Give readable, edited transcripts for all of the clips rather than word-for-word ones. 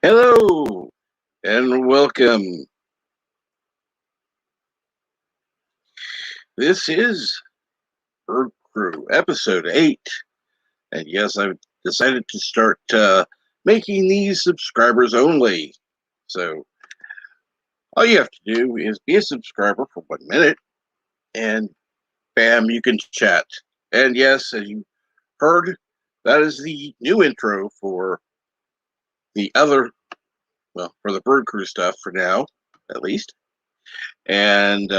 Hello and welcome. This is Brew Crew, episode 8. And yes, I've decided to start making these subscribers only. So all you have to do is be a subscriber for 1 minute, and bam, you can chat. And yes, as you heard, that is the new intro for the other, well, for the Brew Crew stuff for now, at least. And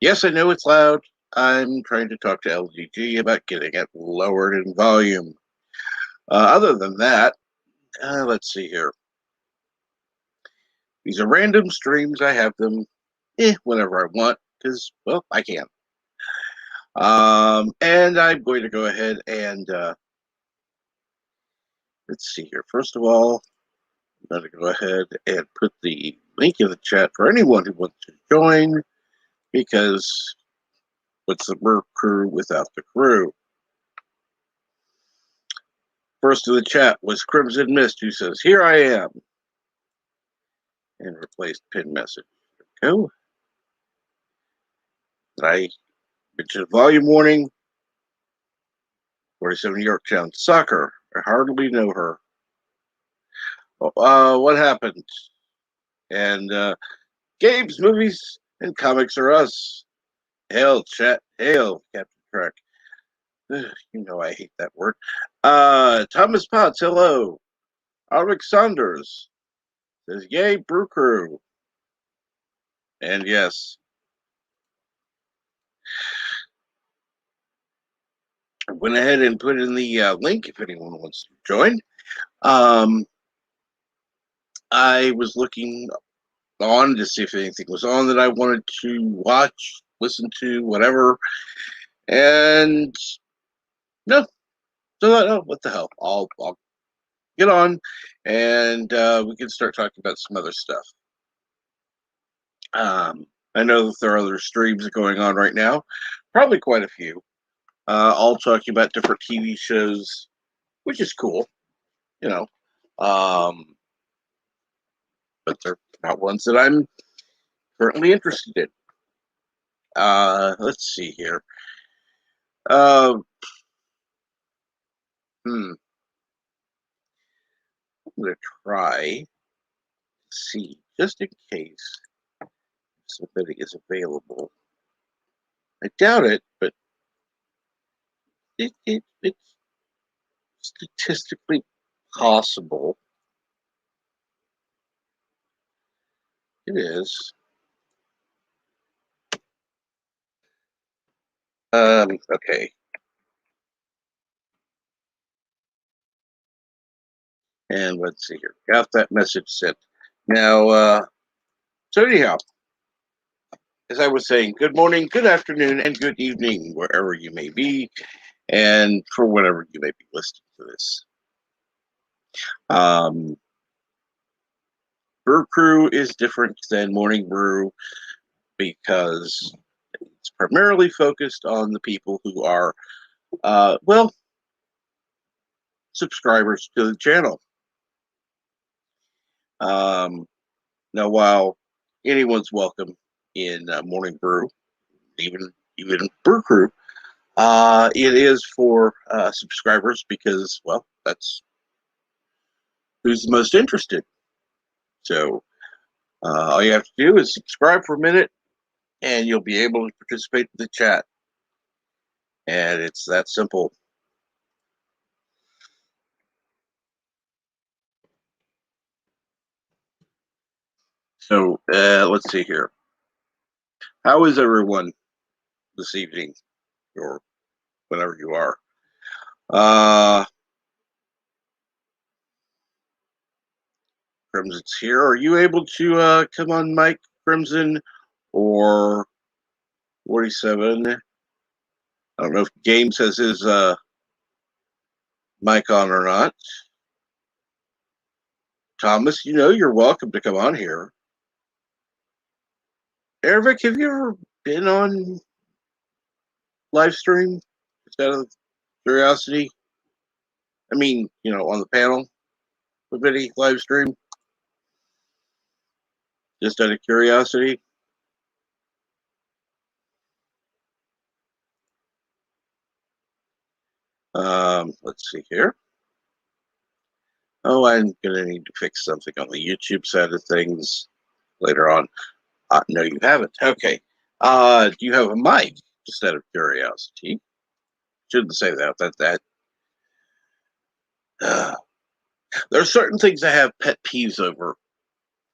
yes, I know it's loud. I'm trying to talk to LGG about getting it lowered in volume. Other than that, let's see here. These are random streams. I have them whenever I want because, well, I can. And I'm going to go ahead and let's see here. First of all, I'm going to go ahead and put the link in the chat for anyone who wants to join, because what's the Brew Crew without the crew? First in the chat was Crimson Mist, who says, "Here I am," and replaced pin message. Go. I mentioned volume warning. 47 Yorktown Soccer. I hardly know her. What happened? And games, movies, and comics are us. Hail, chat. Hail, Captain Trek. You know I hate that word. Thomas Potts, hello. Alric Saunders says, "Yay, Brew Crew." And yes, I went ahead and put in the link if anyone wants to join. I was looking on to see if anything was on that I wanted to watch, listen to, whatever. And no. So I what the hell? I'll get on, and we can start talking about some other stuff. I know that there are other streams going on right now, probably quite a few, all talking about different TV shows, which is cool, you know. But they're not ones that I'm currently interested in. Let's see here. Uh, I'm going to try to see, just in case somebody is available. I doubt it, but it's statistically possible. It is. Okay. And let's see here. Got that message sent. Now, so anyhow, as I was saying, good morning, good afternoon, and good evening, wherever you may be, and for whenever you may be listening to this. Brew Crew is different than Morning Brew because it's primarily focused on the people who are, well, subscribers to the channel. Now, while anyone's welcome in Morning Brew, even Brew Crew, it is for subscribers because, well, that's who's the most interested. So all you have to do is subscribe for a minute, and you'll be able to participate in the chat. And it's that simple. So let's see here. How is everyone this evening, or whenever you are? Crimson's here. Are you able to come on, Mike Crimson, or 47? I don't know if Games has his mic on or not. Thomas, you know you're welcome to come on here. Eric, have you ever been on live stream? Just out of curiosity. I mean, on the panel with any live stream. Just out of curiosity. Let's see here. Oh, I'm gonna need to fix something on the YouTube side of things later on. No, you haven't. Okay. Do you have a mic? Just out of curiosity. Shouldn't say that. Uh, there are certain things I have pet peeves over,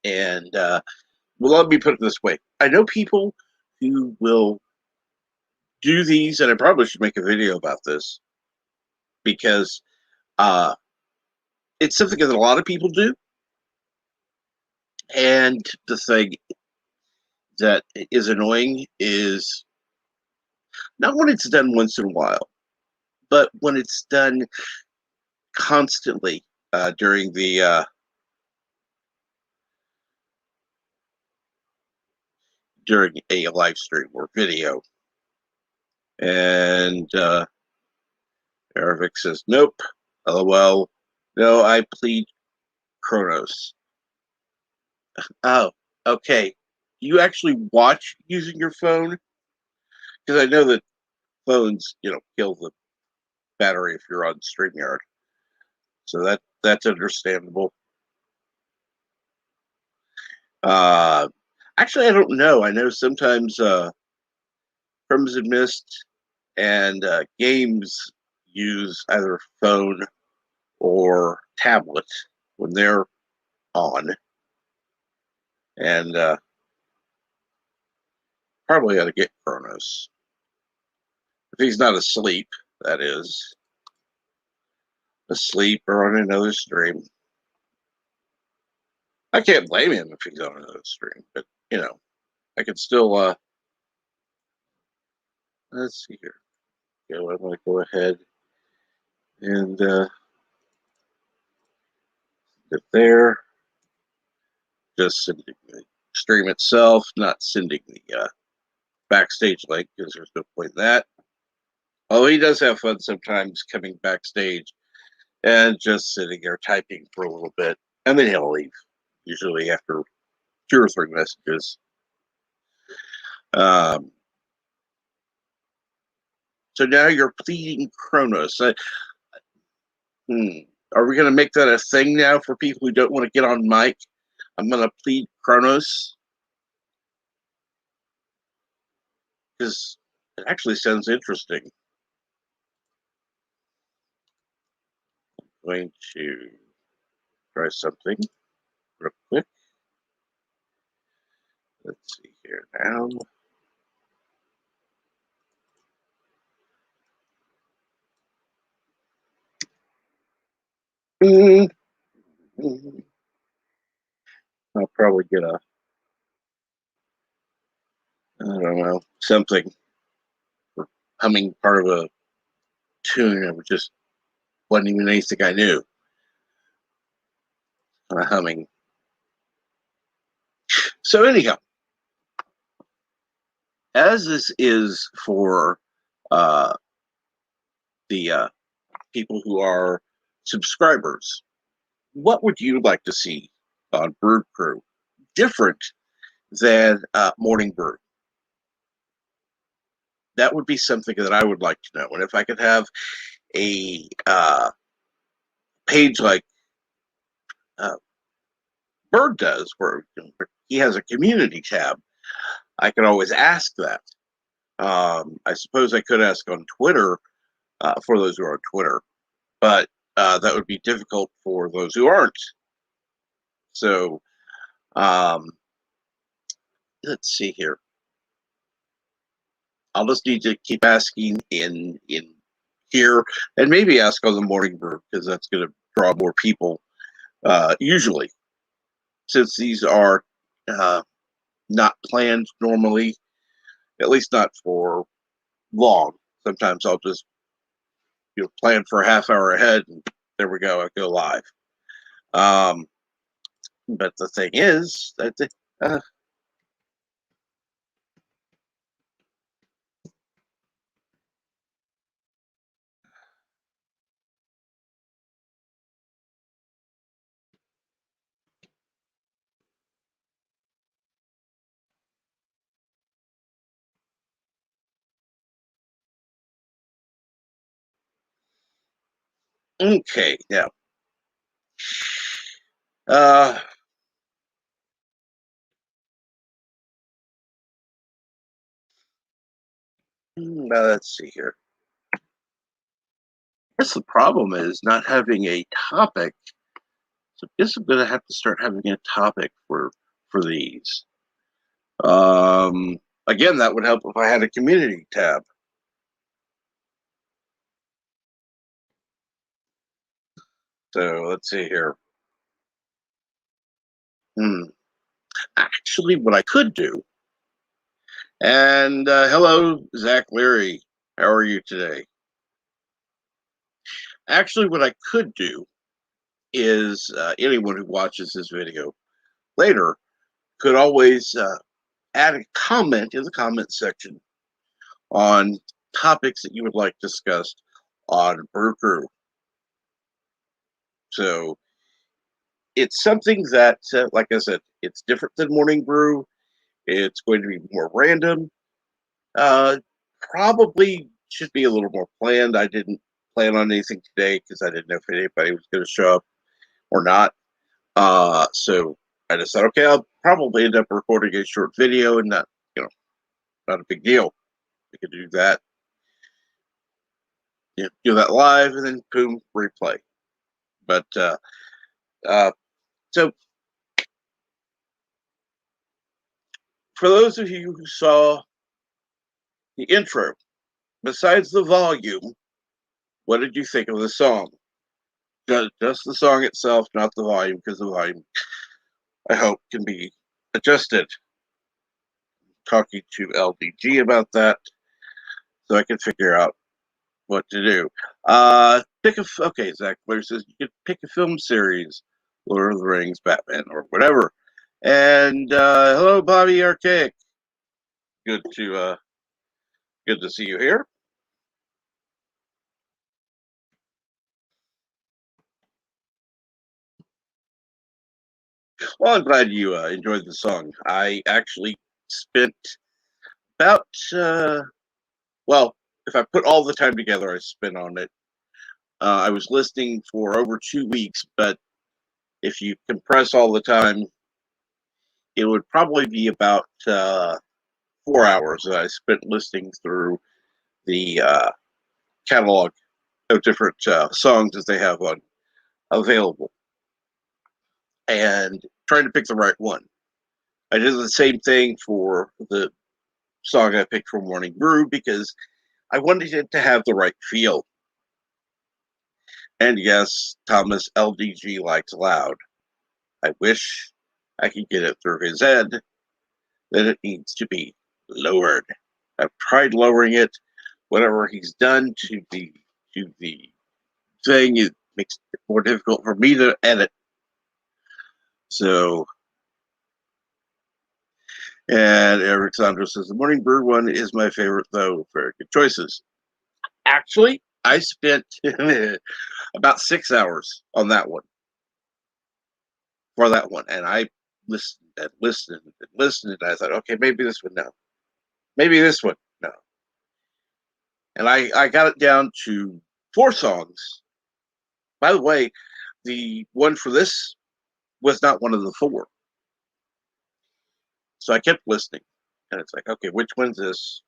and well, let me put it this way: I know people who will do these, and I probably should make a video about this because uh, it's something that a lot of people do, and the thing that is annoying is not when it's done once in a while, but when it's done constantly during a live stream or video. And Aravic says, "Nope, LOL. No, I plead Kronos." Oh, okay. You actually watch using your phone? Because I know that phones, kill the battery if you're on StreamYard. So that's understandable. Uh, Actually, I don't know. I know sometimes Crimson Mist and games use either phone or tablet when they're on, and probably ought to get Kronos if he's not asleep. That is, asleep or on another stream. I can't blame him if he's on another stream, but I could still. Let's see here. Okay, I'm going to go ahead and get there. Just sending the stream itself, not sending the backstage link because there's no point in that. Although he does have fun sometimes coming backstage and just sitting there typing for a little bit, and then he'll leave, usually after 2 or 3 messages. Um, so now you're pleading Kronos. Are we going to make that a thing now for people who don't want to get on mic? I'm going to plead Kronos because it actually sounds interesting. I'm going to try something real quick. Let's see here now. I'll probably get I don't know, something for humming part of a tune. It just wasn't even anything I knew. Humming. So anyhow, as this is for uh, the people who are subscribers, what would you like to see on Brew Crew different than Morning Brew? That would be something that I would like to know. And if I could have a page like uh, Bird does, where he has a community tab, I could always ask that. I suppose I could ask on Twitter for those who are on Twitter, but that would be difficult for those who aren't. So let's see here. I'll just need to keep asking in here, and maybe ask on the Morning Brew because that's going to draw more people. Usually, since these are not planned normally, at least not for long. Sometimes I'll just plan for a half hour ahead, and there we go. I go live. Um, but the thing is that uh, Okay, now, uh, now let's see here. I guess the problem is not having a topic. So I guess I'm gonna have to start having a topic for these. Um, Again, that would help if I had a community tab. So let's see here. Hmm. Actually, what I could do, and hello, Zach Leary. How are you today? Actually, what I could do is anyone who watches this video later could always add a comment in the comment section on topics that you would like discussed on Brew Crew. So it's something that, like I said, it's different than Morning Brew. It's going to be more random. Uh, Probably should be a little more planned. I didn't plan on anything today because I didn't know if anybody was going to show up or not. So I decided, okay, I'll probably end up recording a short video and not, you know, not a big deal. We could do that, do that live, and then boom, replay. But uh, so for those of you who saw the intro, besides the volume, what did you think of the song? Just the song itself, not the volume, because the volume, I hope, can be adjusted. Talking to LDG about that so I can figure out what to do. Okay, Zach Blair says you could pick a film series, Lord of the Rings, Batman, or whatever. And hello, Bobby Archaic. Good to good to see you here. Well, I'm glad you enjoyed the song. I actually spent about well, if I put all the time together I spent on it, I was listening for over 2 weeks. But if you compress all the time, it would probably be about 4 hours that I spent listening through the catalog of different songs that they have on available and trying to pick the right one. I did the same thing for the song I picked for Morning Brew because I wanted it to have the right feel. And yes, Thomas LDG likes loud. I wish I could get it through his head that it needs to be lowered. I've tried lowering it. Whatever he's done to the thing, it makes it more difficult for me to edit. So, and Eric Sandro says the Morning Brew one is my favorite, though. Very good choices. Actually, I spent about 6 hours on that one for that one, and I listened and listened and listened, and I thought, okay, maybe this one, no, maybe this one, no, and I got it down to 4 songs. By the way, the one for this was not one of the 4, so I kept listening, and it's like, okay, which one's this?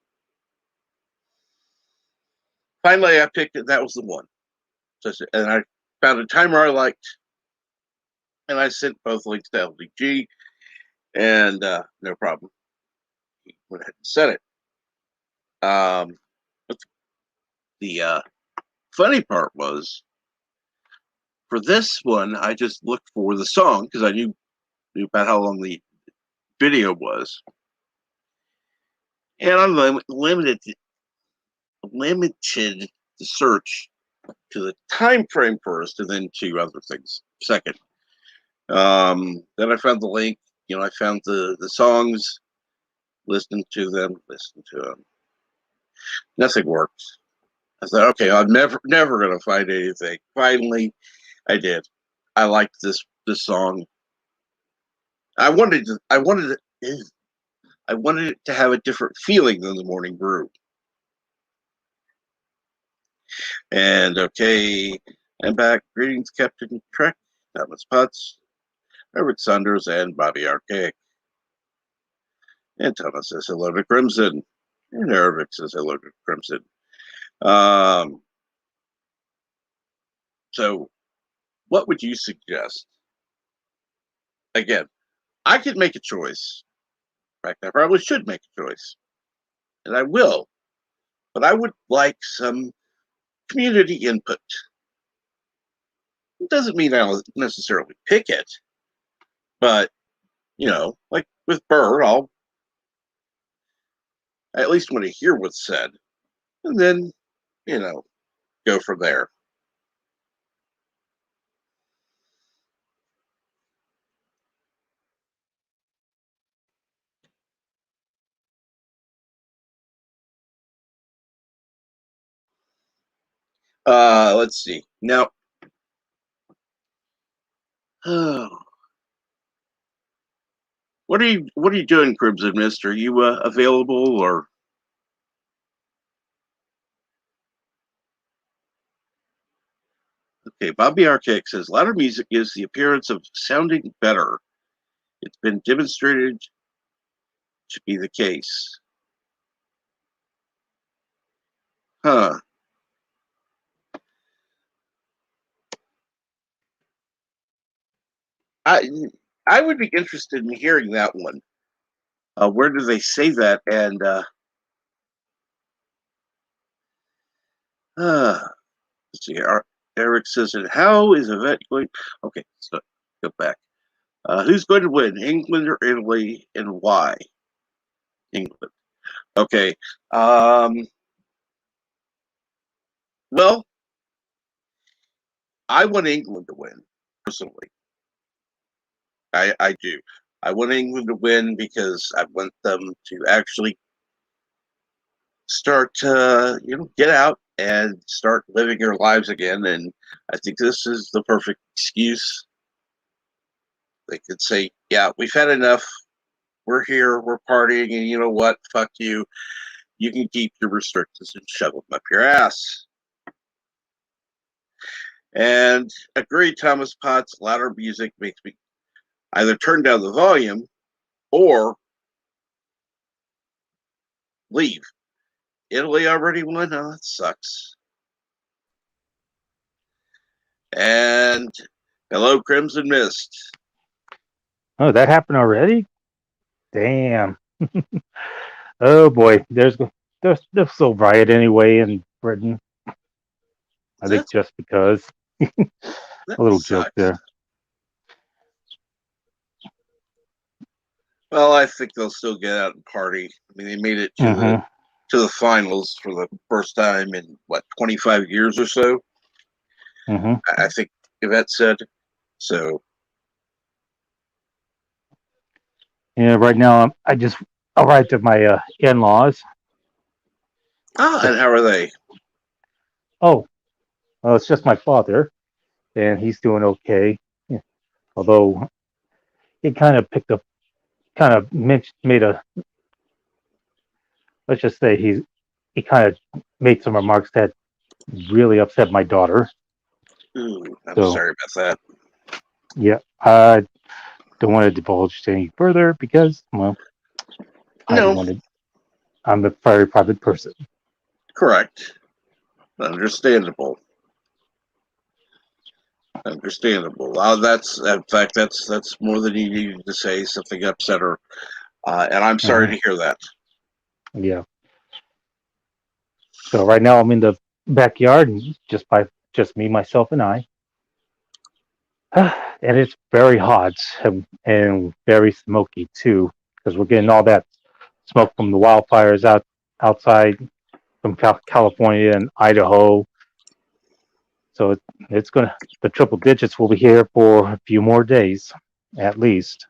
Finally, I picked it. That was the one. So, and I found a timer I liked, and I sent both links to LDG, and no problem. He went ahead and set it. But the funny part was for this one, I just looked for the song because I knew about how long the video was, and I'm limited the search to the time frame first, and then to other things second. Then I found the link. I found the songs, listened to them, listened to them. Nothing worked. I thought, okay, I'm never gonna find anything. Finally, I did. I liked this song. I wanted it to have a different feeling than the Morning Brew. And okay, And back. Greetings, Captain Trek, Thomas Potts, Eric Saunders, and Bobby Archaic. And Thomas says hello to Crimson. And Eric says hello to Crimson. So, what would you suggest? Again, I could make a choice. In fact, I probably should make a choice. And I will. But I would like some community input. It doesn't mean I'll necessarily pick it. But, like with Burr, I at least want to hear what's said. And then, go from there. Let's see. Now, what are you doing, Crimson Mist? Are you available or? Okay, Bobby Archaic says louder music gives the appearance of sounding better. It's been demonstrated to be the case. Huh. I would be interested in hearing that one. Where do they say that? And let's see. Eric says, "And how is Yvette going?" Okay, so go back. Who's going to win, England or Italy, and why? England. Okay. Well, I want England to win personally. I do. I want England to win because I want them to actually start to get out and start living their lives again. And I think this is the perfect excuse. They could say, "Yeah, we've had enough. We're here. We're partying, and you know what? Fuck you. You can keep your restrictions and shove them up your ass." And agree, Thomas Potts. Louder music makes me either turn down the volume or leave. Italy already won? Oh, that sucks. And hello, Crimson Mist. Oh, that happened already? Damn. Oh boy, there's still riot anyway in Britain. I think That just because. A little joke sucks. there. Well, I think they'll still get out and party. I mean, they made it to the Mm-hmm. finals for the first time in what 25 years or so. Mm-hmm. I think Yvette said so. Yeah, right now I just arrived at my in-laws. And how are they? Oh, well, it's just my father, and he's doing okay. Yeah. Although he kind of made a, let's just say he kind of made some remarks that really upset my daughter. Ooh, I'm So sorry about that. yeah, I don't want to divulge any further because, well, I don't No, want to. I'm a very private person. correct. Understandable. Understandable. That's in fact that's more than you needed to say. Something upset her, and I'm sorry Hmm. to hear that. Yeah. So right now I'm in the backyard, and just me, myself, and I. And it's very hot and very smoky too, because we're getting all that smoke from the wildfires outside from California and Idaho. So it's gonna the triple digits will be here for a few more days, at least.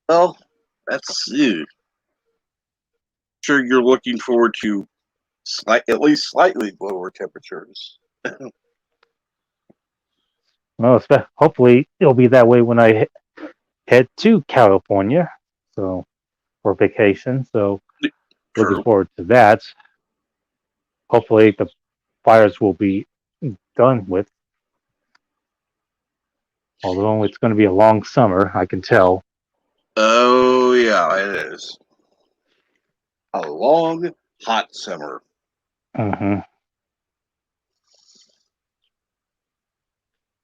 Well, that's sure you're looking forward to at least slightly lower temperatures. Well, hopefully it'll be that way when I head to California. So for vacation. So looking True. forward to that. Hopefully, the fires will be done with. Although it's going to be a long summer, I can tell. Oh yeah, it is a long, hot summer. Hmm.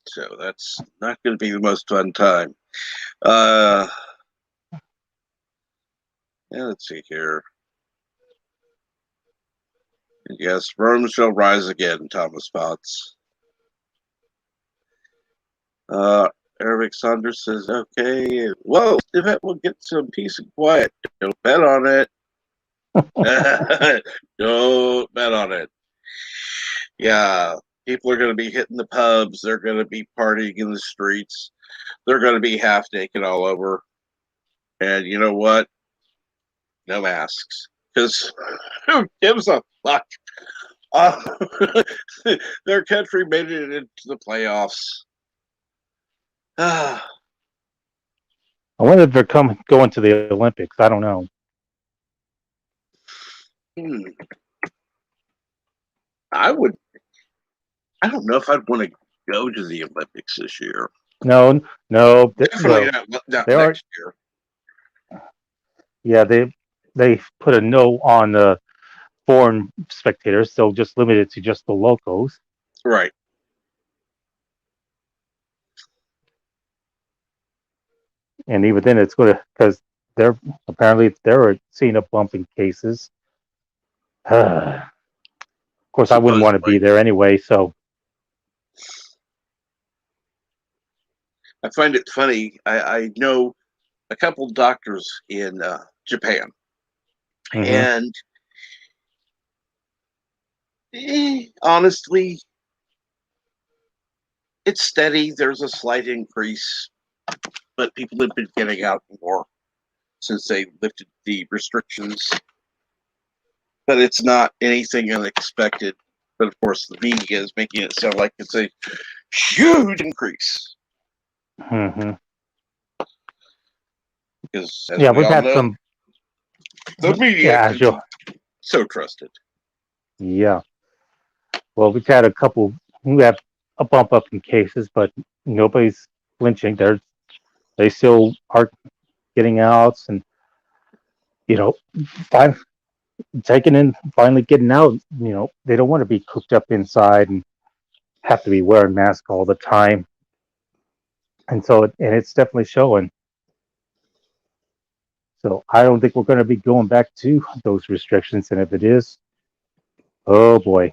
So that's not going to be the most fun time. Uh, yeah, let's see here. Yes, Rome shall rise again, Thomas Potts. Uh, Eric Saunders says, okay, well, Tibet will get some peace and quiet. Don't bet on it. Don't bet on it. Yeah, people are going to be hitting the pubs. They're going to be partying in the streets. They're going to be half naked all over. And you know what? No masks. Because who gives a fuck? Uh, their country made it into the playoffs. I wonder if they're going to the Olympics. I don't know. I would. I don't know if I'd want to go to the Olympics this year. No, no. Definitely Well, not they are. next year. Yeah, they put a no on foreign spectators, so just limited to just the locals. Right. And even then, it's going to because they're apparently they're seeing a bump in cases. Of course, I wouldn't want to be Supposedly, there anyway. So, I find it funny. I know a couple doctors in Japan, hmm and honestly, it's steady. There's a slight increase, but people have been getting out more since they lifted the restrictions. But it's not anything unexpected. But of course, the media is making it sound like it's a huge increase. hmm Because, as yeah, we we've all had know, some. the media Yeah, can sure. be so trusted. Yeah. Well, we've had a couple who have a bump up in cases, but nobody's flinching. They still are getting out and you know, fin- taking in, finally getting out. They don't want to be cooped up inside and have to be wearing masks all the time. And so, and it's definitely showing. So I don't think we're going to be going back to those restrictions. And if it is, oh boy,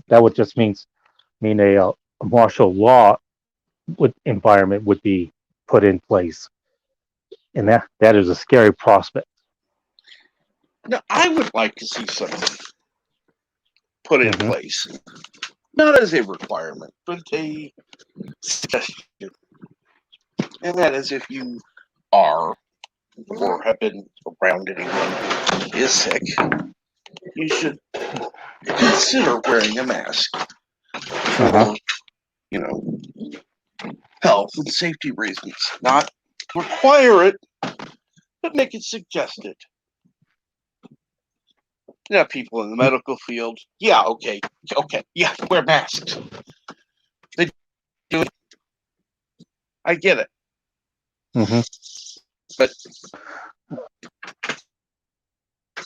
that would just mean a martial law environment would be put in place, and that is a scary prospect. Now, I would like to see something put in Hmm. place, not as a requirement, but a suggestion. And that is if you are or have been around anyone who is sick, you should consider wearing a mask Uh-huh. for, you know, health and safety reasons. Not require it, but make it suggested. You know, people in the medical field, yeah, okay, yeah, wear masks. They do it. I get it. Hmm. But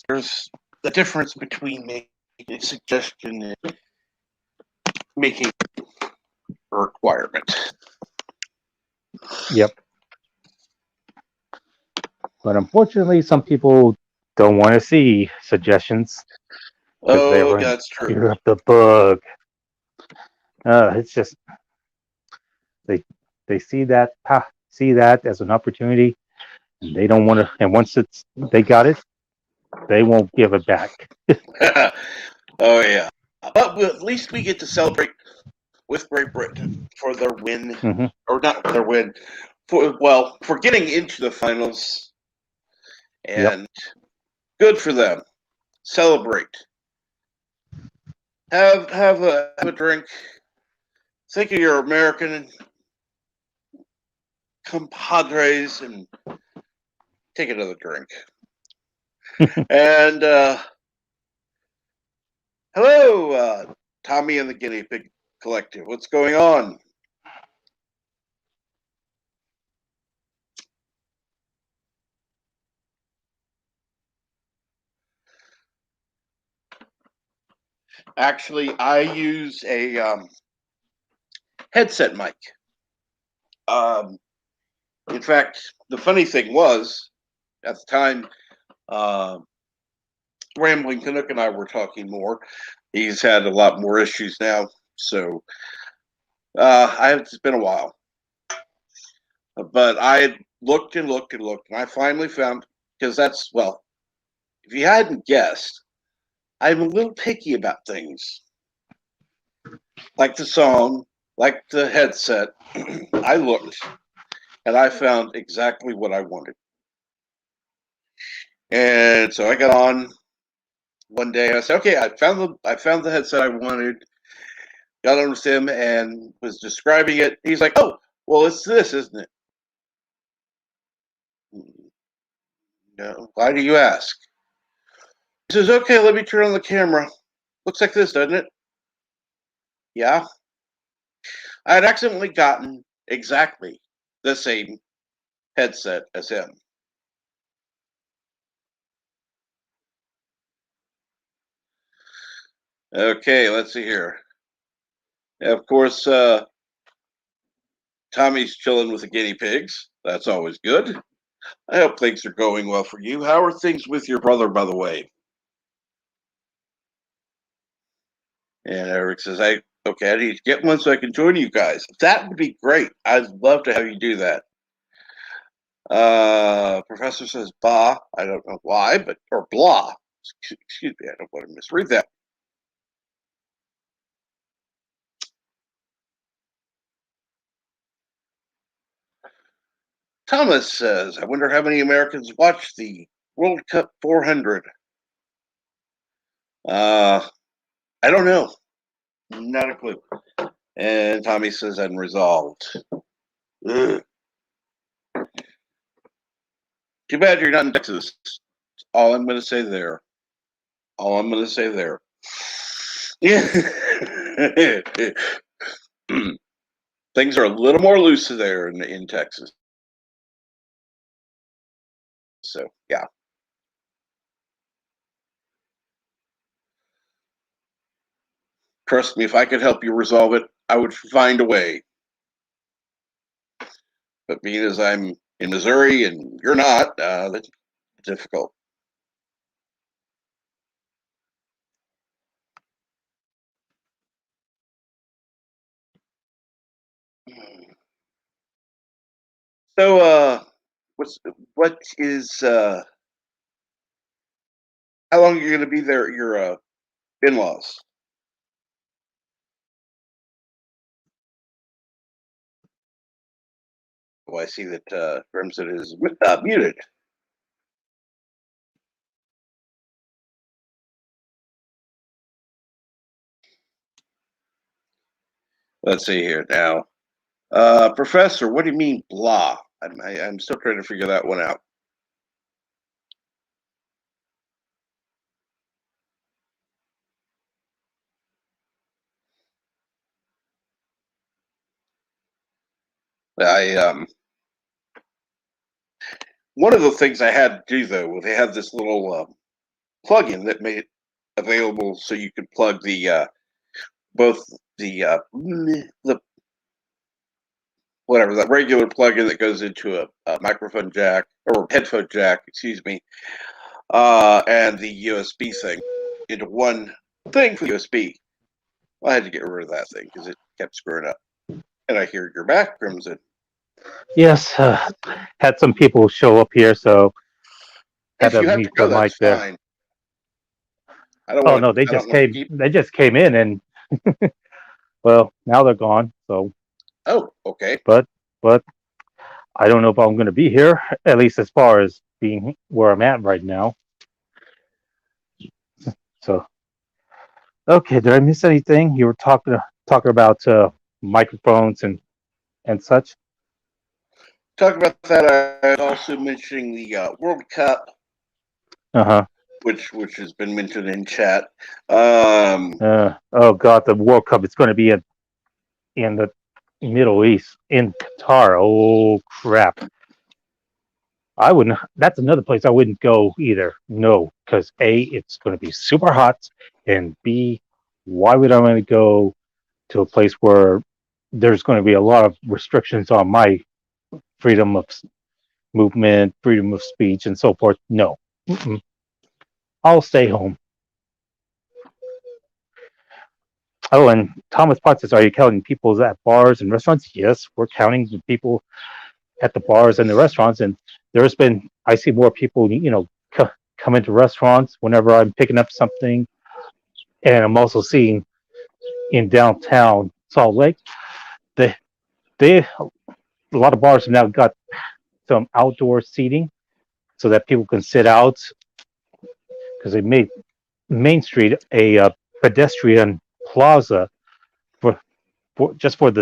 there's a difference between making a suggestion and making a requirement. Yep. But unfortunately, some people don't want to see suggestions because they Oh, were yeah, in that's true. fear of the bug. It's just they they see that as an opportunity, and they don't want to. And once they got it, they won't give it back. Oh, yeah. But at least we get to celebrate with Great Britain for their win, Hmm. or not their win, for getting into the finals, Yep. and good for them. Celebrate. Have a drink. Think of your American compadres and take another drink. And hello, Tommy and the Guinea Pig Collective. What's going on? Actually, I use a headset mic. In fact, the funny thing was, at the time, Rambling Canuck and I were talking more. He's had a lot more issues now, so it's been a while. But I looked and looked and looked, and I finally found, because that's, well, if you hadn't guessed, I'm a little picky about things. Like the song, like the headset. I looked, and I found exactly what I wanted. And so I got on one day. I said, "Okay, I found the headset I wanted." Got on with him and was describing it. He's like, "Oh, well, it's this, isn't it?" No. Why do you ask? He says, "Okay, let me turn on the camera. Looks like this, doesn't it?" Yeah. I had accidentally gotten exactly the same headset as him. Okay, let's see here. Of course, Tommy's chilling with the guinea pigs. That's always good. I hope things are going well for you. How are things with your brother, by the way? And Eric says, I need to get one so I can join you guys. That would be great. I'd love to have you do that. Professor says, bah. I don't know why, but, or blah. Excuse me, I don't want to misread that. Thomas says, I wonder how many Americans watch the World Cup 400. I don't know. Not a clue. And Tommy says, unresolved. Ugh. Too bad you're not in Texas. All I'm going to say there. All I'm going to say there. Yeah. Things are a little more loose there in Texas. So, yeah. Trust me, if I could help you resolve it, I would find a way. But being as I'm in Missouri and you're not, that's difficult. So, what is how long are you going to be there at your in-laws? Oh, I see that Crimson is muted. Let's see here now. Professor, what do you mean blah? I'm still trying to figure that one out. One of the things I had to do though, they had this little plugin that made it available so you could plug the both the whatever that regular plug-in that goes into a microphone jack or headphone jack, excuse me, and the USB thing into one thing for USB. Well, I had to get rid of that thing because it kept screwing up. And I hear you're back, Crimson. Yes, had some people show up here, so had If to you have to mute go, the that's mic there. fine. I don't Oh want to. no, they I just don't want to came. keep. They just came in, and well, now they're gone. So, Oh, okay. but I don't know if I'm going to be here. At least as far as being where I'm at right now. So, okay, did I miss anything? You were talking about microphones and such. talk about that, I was also mentioning the World Cup, Uh-huh. which has been mentioned in chat. Um, Oh God, the World Cup. It's going to be in the Middle East, in Qatar. Oh crap! I wouldn't. That's another place I wouldn't go either. No, because A, it's going to be super hot, and B, why would I want to go to a place where there's going to be a lot of restrictions on my freedom of movement, freedom of speech, and so forth? No, mm-mm. I'll stay home. Oh, and Thomas Potts says, "Are you counting people at bars and restaurants?" Yes, we're counting the people at the bars and the restaurants, and there's been I see more people, come into restaurants whenever I'm picking up something, and I'm also seeing in downtown Salt Lake, they they a lot of bars have now got some outdoor seating so that people can sit out because they made Main Street a pedestrian plaza for, just for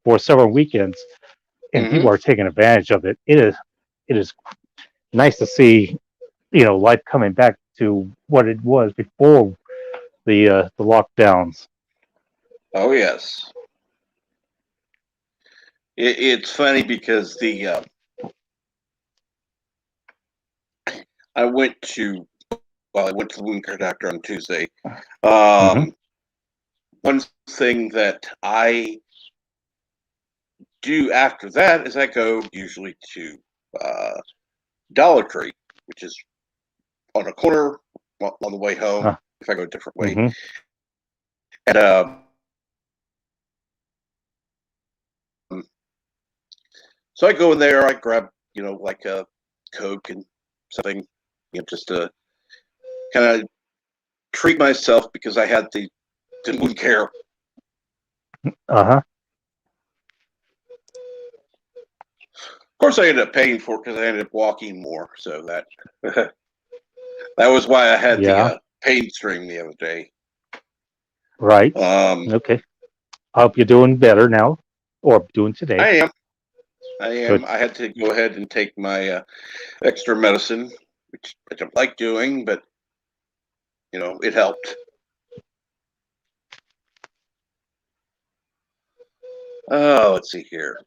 for several weekends, and mhm. people are taking advantage of it. It is nice to see life coming back to what it was before the lockdowns. Oh yes, it's funny because I went to I went to the wound care doctor on Tuesday. Hmm. Um, one thing that I do after that is I go usually to uh, Dollar Tree, which is on a corner on the way home Uh, if I go a different way. hmm. And so I go in there, I grab, like a Coke and something, just to kind of treat myself because I had the wound care. Uh-huh. Of course, I ended up paying for it because I ended up walking more. So that that was why I had the Yeah. pain stream the other day. Right. Um, Okay. I hope you're doing better now, or doing I today. am. I am. Good. I had to go ahead and take my extra medicine, which I don't like doing, but it helped. Oh, let's see here.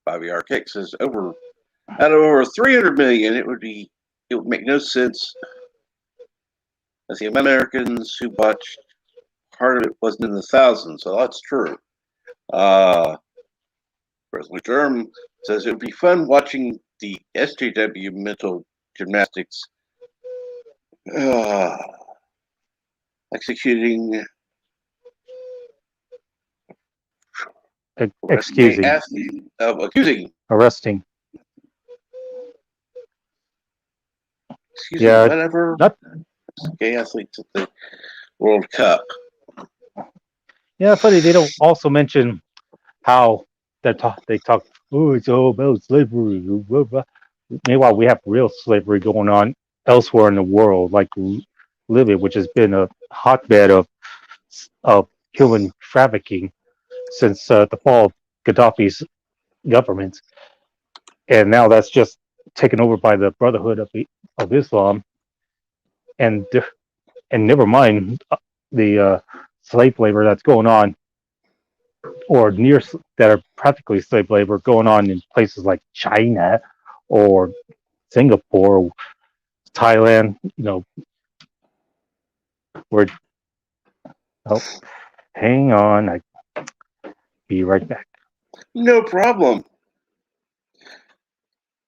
Bobby Arcade says out of over 300 million, it would make no sense as the Americans who watched part of it wasn't in the thousands. So that's true. Uh, Presley Germ says it would be fun watching the SJW mental gymnastics uh, executing gay Excusing, athlete of accusing, arresting. excusing Yeah. whatever Not. gay athletes at the World Cup. Yeah. Funny. They don't also mention how they talk. Oh, it's all about slavery. Blah, blah. Meanwhile, we have real slavery going on elsewhere in the world, like Libya, which has been a hotbed of human trafficking since the fall of Gaddafi's government, and now that's just taken over by the Brotherhood of Islam, and and never mind the slave labor that's going on, or that are practically slave labor going on in places like China or Singapore, Thailand. Where oh, hang on, I be right back. No problem.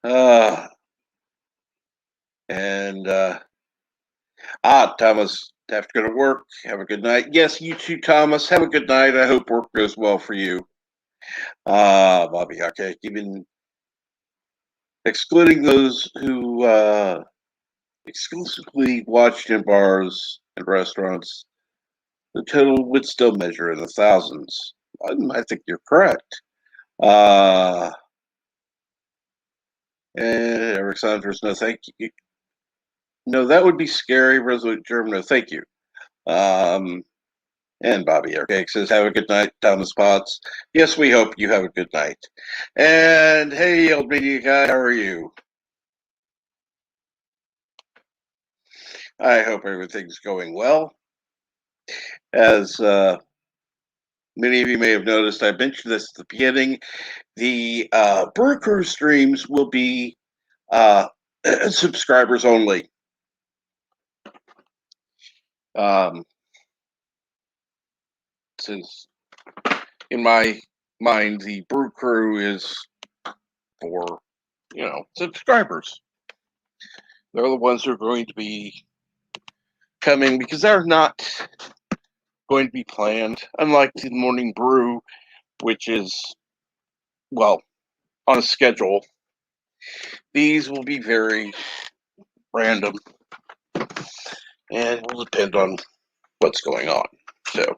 Uh, and Thomas, have to go to work. Have a good night. Yes, you too, Thomas. Have a good night. I hope work goes well for you. Bobby, okay. Even excluding those who exclusively watched in bars and restaurants, the total would still measure in the thousands. I think you're correct. Uh, and Eric Saunders, no, thank you. No, that would be scary. Resolute German, no, thank you. Um, And Bobby Arcake says, have a good night, Thomas Potts. Yes, we hope you have a good night. And hey, old media guy, how are you? I hope everything's going well. As many of you may have noticed, I mentioned this at the beginning. The Brew Crew streams will be subscribers only. Since in my mind, the Brew Crew is for, subscribers. They're the ones who are going to be coming because they're not going to be planned, unlike the Morning Brew, which is, well, on a schedule. These will be very random and will depend on what's going on. So,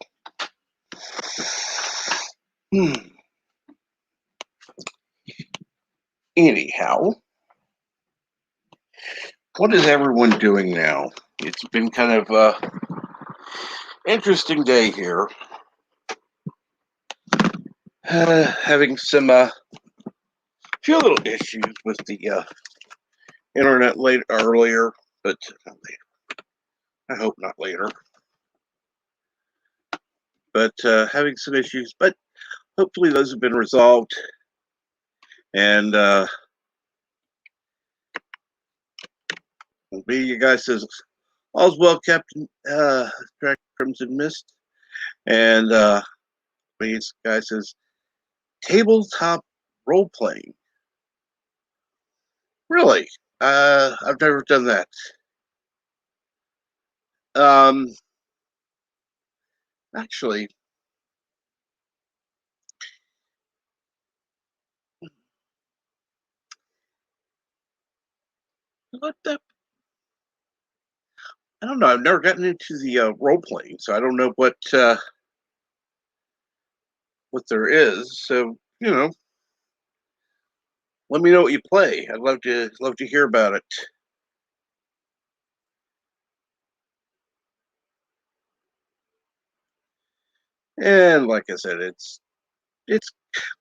anyhow, what is everyone doing now? It's been kind of an interesting day here. Having some few little issues with the internet earlier, but not later. I hope not later. But having some issues, but hopefully those have been resolved. And you guys says, all's well, Captain Crimson Mist. And this guy says, tabletop role playing. Really? I've never done that. Actually, what the? I don't know. I've never gotten into the role playing, so I don't know what there is. So let me know what you play. I'd love to hear about it. And like I said, it's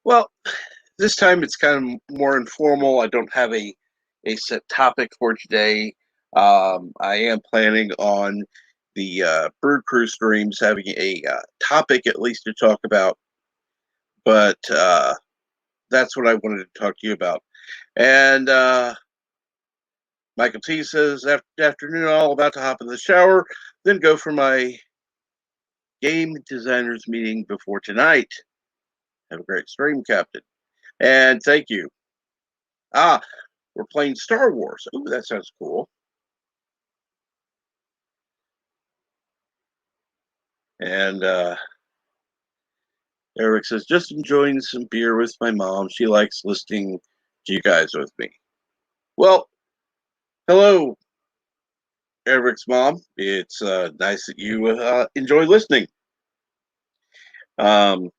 well, this time it's kind of more informal. I don't have a set topic for today. I am planning on the Brew Crew streams having a topic at least to talk about, but that's what I wanted to talk to you about. And Michael T says, afternoon, all about to hop in the shower, then go for my game designers meeting before tonight. Have a great stream, Captain. And thank you. We're playing Star Wars. Ooh, that sounds cool. And Eric says, just enjoying some beer with my mom. She likes listening to you guys with me. Well, hello, Eric's mom. It's nice that you enjoy listening. I'm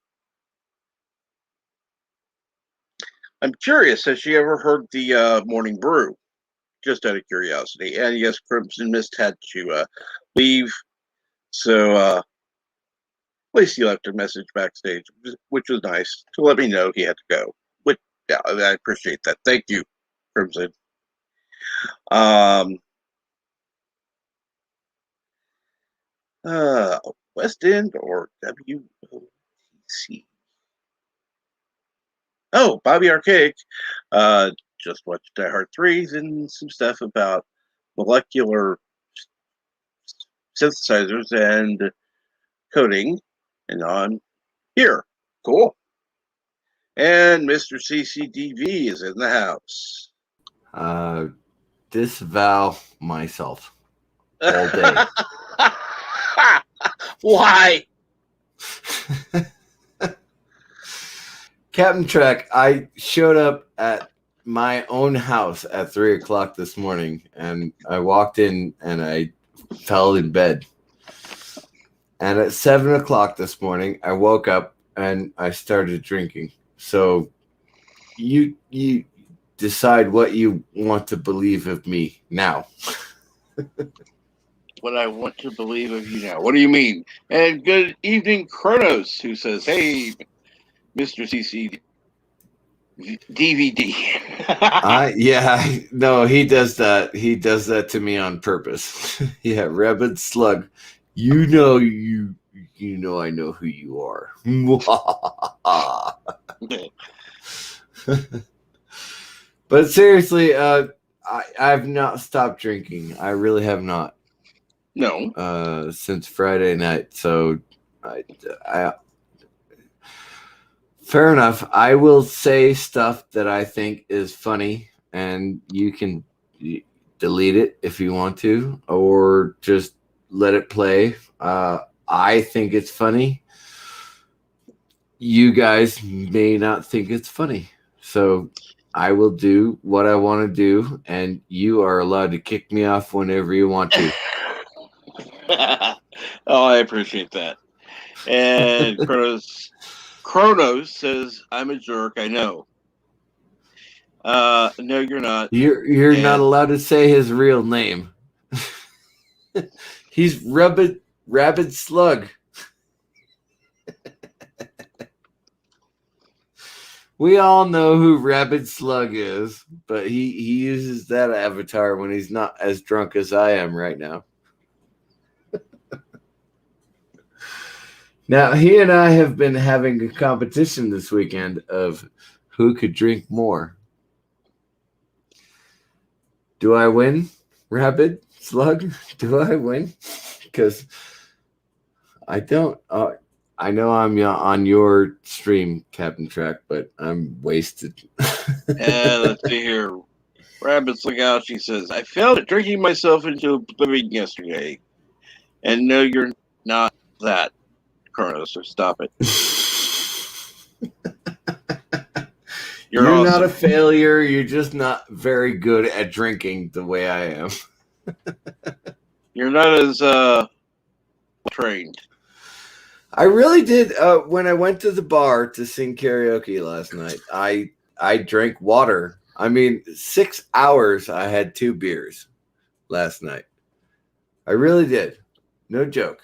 curious, has she ever heard the Morning Brew? Just out of curiosity. And yes, Crimson Mist had to leave. So at least he left a message backstage, which was nice to let me know he had to go. Which, yeah, I appreciate that. Thank you, Crimson. West End or WOTC? Oh, Bobby Arcake. Just watched Die Hard 3s and some stuff about molecular synthesizers and coding, and on here. Cool. And Mr. CCDV is in the house. Disavow myself all day. Why? Captain Trek, I showed up at my own house at 3 o'clock this morning, and I walked in and I fell in bed. And at 7 o'clock this morning, I woke up and I started drinking. So you decide what you want to believe of me now. what I want to believe of you now. What do you mean? And good evening, Kronos, who says, "Hey, Mr. CC DVD." No, he does that. He does that to me on purpose. Yeah, Rabid Slug. You know I know who you are. But seriously, I've not stopped drinking. I really have not. No. Since Friday night. So I fair enough. I will say stuff that I think is funny, and you can delete it if you want to, or just let it play. I think it's funny. You guys may not think it's funny. So I will do what I want to do, and you are allowed to kick me off whenever you want to. Oh, I appreciate that. And Kronos says, "I'm a jerk. I know." No, you're not. You're not allowed to say his real name. He's Rabid Slug. We all know who Rabid Slug is, but he uses that avatar when he's not as drunk as I am right now. Now, he and I have been having a competition this weekend of who could drink more. Do I win, Rabid Slug? Do I win? Because I don't. I know I'm on your stream, Captain Track, but I'm wasted. And let's see here. Rabbits look out. She says, "I failed at drinking myself into oblivion yesterday." And no, you're not that, Kronos, so stop it. You're awesome. Not a failure. You're just not very good at drinking the way I am. You're not as trained. I really did. When I went to the bar to sing karaoke last night, I drank water. I mean, 6 hours. I had 2 beers last night. I really did. No joke.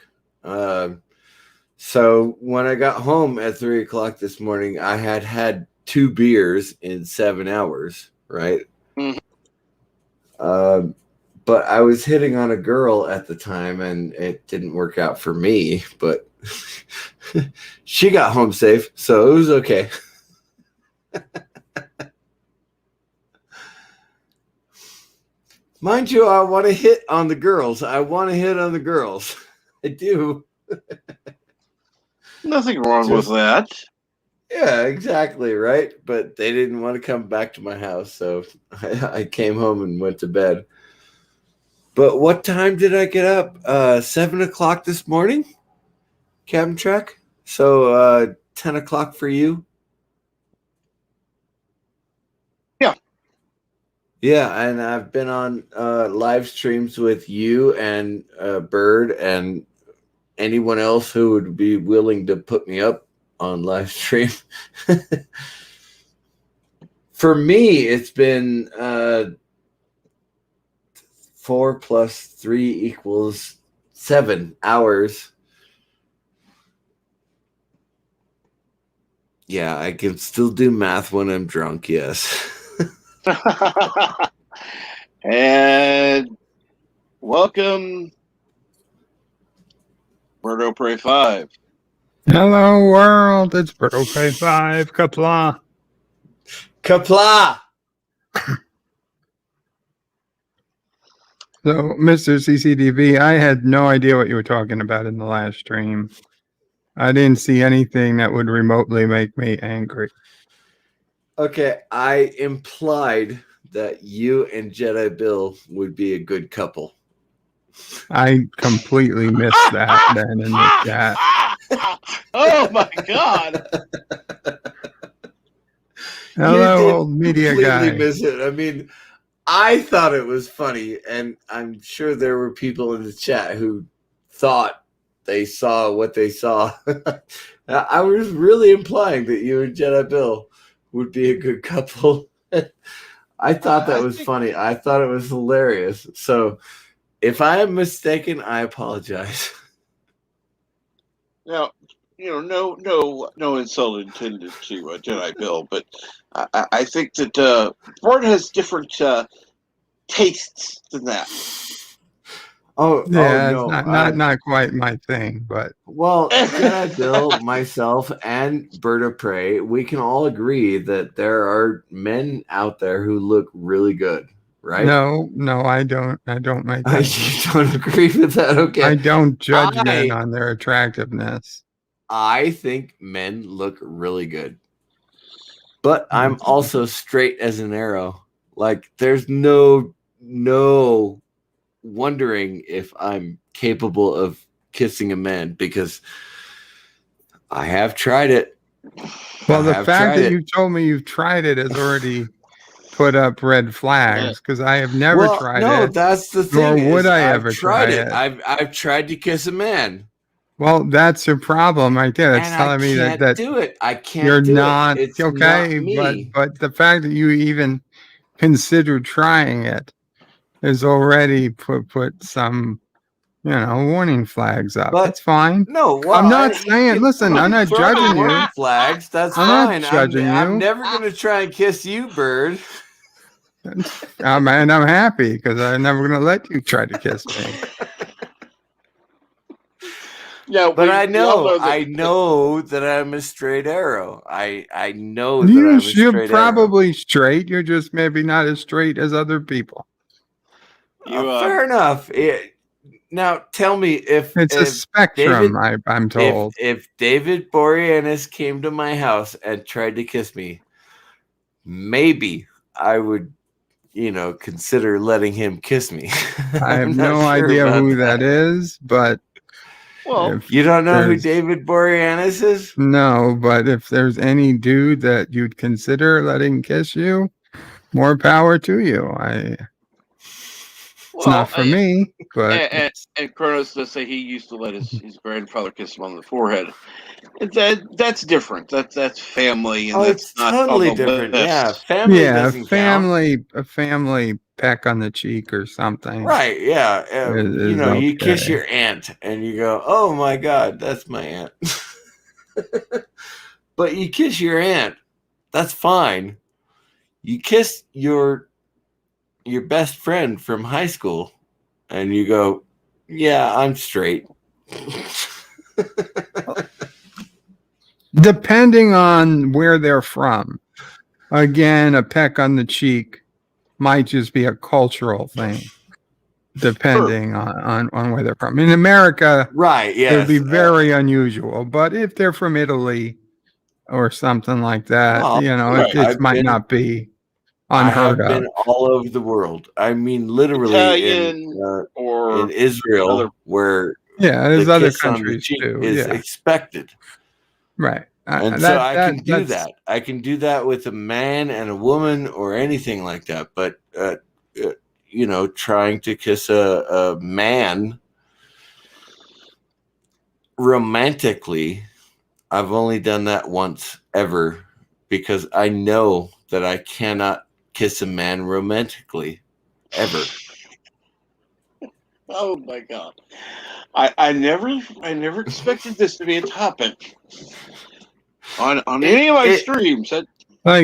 So when I got home at 3 o'clock this morning, I had 2 beers in 7 hours, right? Mm-hmm. But I was hitting on a girl at the time, and it didn't work out for me, but she got home safe, so it was okay. Mind you, I want to hit on the girls. I do. Nothing wrong with that. Yeah, exactly, right? But they didn't want to come back to my house, so I came home and went to bed. But what time did I get up? 7 o'clock this morning, Captain Track? So 10 o'clock for you? Yeah. Yeah, and I've been on live streams with you and Bird and anyone else who would be willing to put me up on live stream. For me, it's been 4 plus 3 equals 7 hours. Yeah, I can still do math when I'm drunk, yes. And welcome, Birdo Prey 5. Hello, world. It's Birdo Prey 5. Kapla. Kapla! So, Mr. CCDV, I had no idea what you were talking about in the last stream. I didn't see anything that would remotely make me angry. Okay, I implied that you and Jedi Bill would be a good couple. I completely missed that then in the chat. Oh my god! Hello, old media guy. Miss it. I mean, I thought it was funny, and I'm sure there were people in the chat who thought they saw what they saw. I was really implying that you and Jedi Bill would be a good couple. I thought that was funny. I thought it was hilarious. So If I am mistaken, I apologize. Now, no insult intended to Jedi Bill, but I think that Bart has different tastes than that. Yeah, it's no. not quite my thing, but Well, Jedi Bill, myself, and Berta Prey, we can all agree that there are men out there who look really good, right? no, I don't make that. You don't agree with that? Okay. I don't judge men on their attractiveness. I think men look really good. But I'm also straight as an arrow. Like, there's no wondering if I'm capable of kissing a man because I have tried it. Well, the fact that you told me you've tried it has already put up red flags because I have never tried it. No, that's the thing. Nor would I I've ever tried try it. it. I've tried to kiss a man. Well, that's your problem right there. That's And telling me I can't that do it. I can't you're do not it. It's okay. not me. But the fact that you even considered trying it has already put some warning flags up. But that's fine. No, well, I'm not saying. Listen, I'm not judging you. Flags. That's I'm fine. not judging you. I'm never gonna try and kiss you, bird. And I'm happy because I'm never going to let you try to kiss me. Yeah, but I know that I'm a straight arrow. I know that you're I'm a straight probably straight. You're just maybe not as straight as other people. Fair enough. Now tell me if it's a spectrum. I'm told if David Boreanaz came to my house and tried to kiss me, maybe I would, consider letting him kiss me. I have no idea who that is, but you don't know who David Boreanaz is? No, but if there's any dude that you'd consider letting kiss you, more power to you. It's not for me, but and Kronos does say he used to let his grandfather kiss him on the forehead. That's different. That's family, and that's it's not totally different. Yeah, family doesn't count. A family peck on the cheek or something. Right? Yeah. You kiss your aunt, and you go, "Oh my God, that's my aunt." But you kiss your aunt, that's fine. You kiss your best friend from high school, and you go, "Yeah, I'm straight." Depending on where they're from, again, a peck on the cheek might just be a cultural thing, depending on where they're from. In America, right? Yeah, it would be very unusual. But if they're from Italy or something like that, it might not be unheard of. I've been all over the world. I mean, literally Italian in Israel, where there's other countries too. Is expected, right? And so I can do that. I can do that with a man and a woman or anything like that. But trying to kiss a man romantically, I've only done that once ever because I know that I cannot kiss a man romantically ever. Oh my God. I never expected this to be a topic on any of my streams. What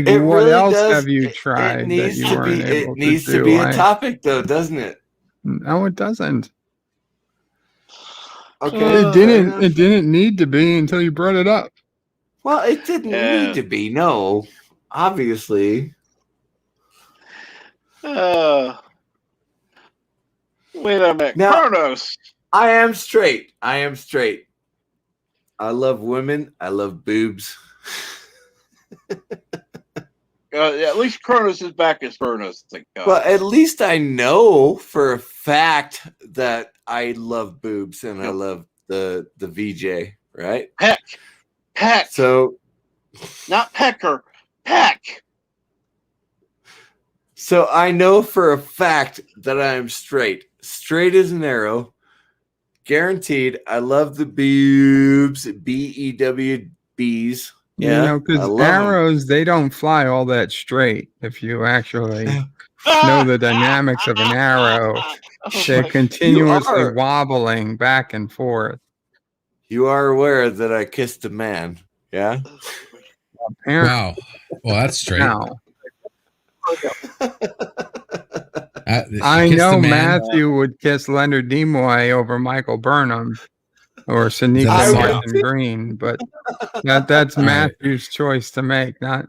really else does, have you tried? It needs that you to be. Able it needs to, to be a topic, though, doesn't it? No, it doesn't. Okay, it didn't need to be until you brought it up. Well, it didn't need to be. No, obviously. Wait a minute, now, Kronos. I am straight. I love women. I love boobs. At least Kronos is back as Kronos. Well, at least I know for a fact that I love boobs and I love the VJ, right? Peck. So, not pecker, peck. So I know for a fact that I am straight as an arrow, guaranteed. I love the boobs, BEWBs. Yeah, I because love 'em. arrows, they don't fly all that straight. If you actually know the dynamics of an arrow, they're continuously are. wobbling back and forth. You are aware that I kissed a man, yeah? Apparently, Wow. Well, that's straight. now, She I kissed know a man. Matthew would kiss Leonard Nimoy over Michael Burnham or Is Shanika that the Martin Green, but that's All right. Matthew's choice to make. Not,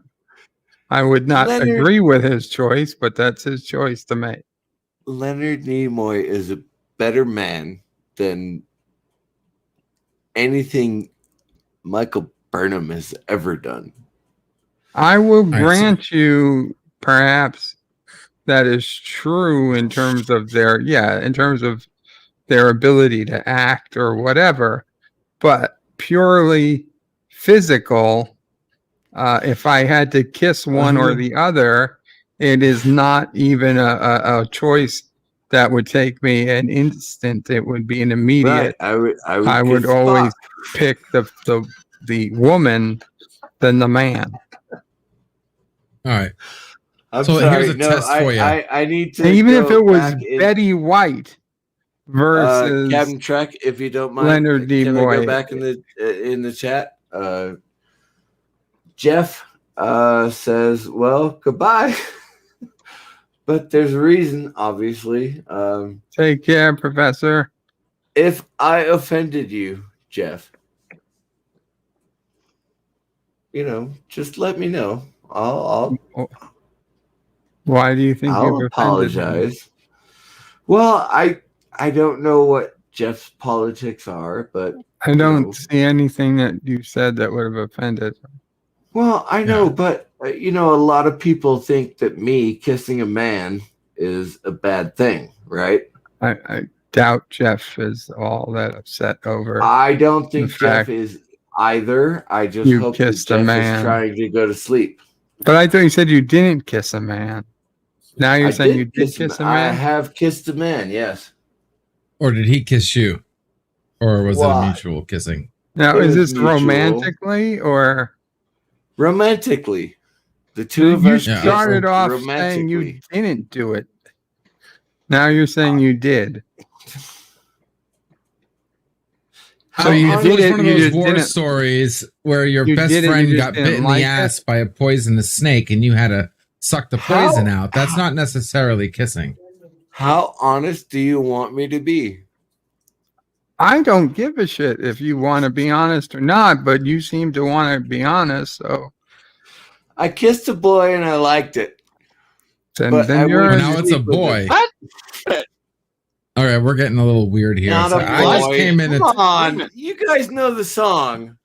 I would not Leonard- agree with his choice, but that's his choice to make. Leonard Nimoy is a better man than anything Michael Burnham has ever done. I will I see. grant you, perhaps that is true in terms of their ability to act or whatever, but purely physical. If I had to kiss one or the other, it is not even a choice that would take me an instant. It would be an immediate. Right. I would kiss always Spock. pick the woman than the man. All right. I'm So sorry. here's a no, test for you. I need to. Even if go it was back in- Betty White versus Captain Trek, if you don't mind, Leonard can I go Nimoy. back in the chat? Jeff says, "Well, goodbye," but there's a reason, obviously. Take care, Professor. If I offended you, Jeff, just let me know. I'll Why do you think I'll you've offended him? apologize. Well, I don't know what Jeff's politics are, but I don't know. see anything that you said that would have offended him. well, I know, Yeah. but a lot of people think that me kissing a man is a bad thing, right? I doubt Jeff is all that upset over. I don't think The Jeff fact is either. I just you hope that kissed a Jeff man. is trying to go to sleep. But I thought you said you didn't kiss a man. Now you're I saying you did a kiss a man. I man? have kissed a man, yes. Or did he kiss you? Or was it a Why? mutual kissing? Now, It is was this mutual. romantically or Romantically. The two of you us kissed started off saying you romantically. didn't do it. Now you're saying you did. So you, How it was did one of it, you those just war didn't- stories where your you best did it, you friend just got didn't bit in like the it? ass by a poisonous snake and you had to suck the How- poison out. That's not necessarily kissing. How honest do you want me to be? I don't give a shit if you want to be honest or not, but you seem to want to be honest. So I kissed a boy and I liked it. then, But I you're But wouldn't now it's a sleep with boy. him. What? All right, we're getting a little weird here. Not So a boy. I just came in. Come on. You guys know the song.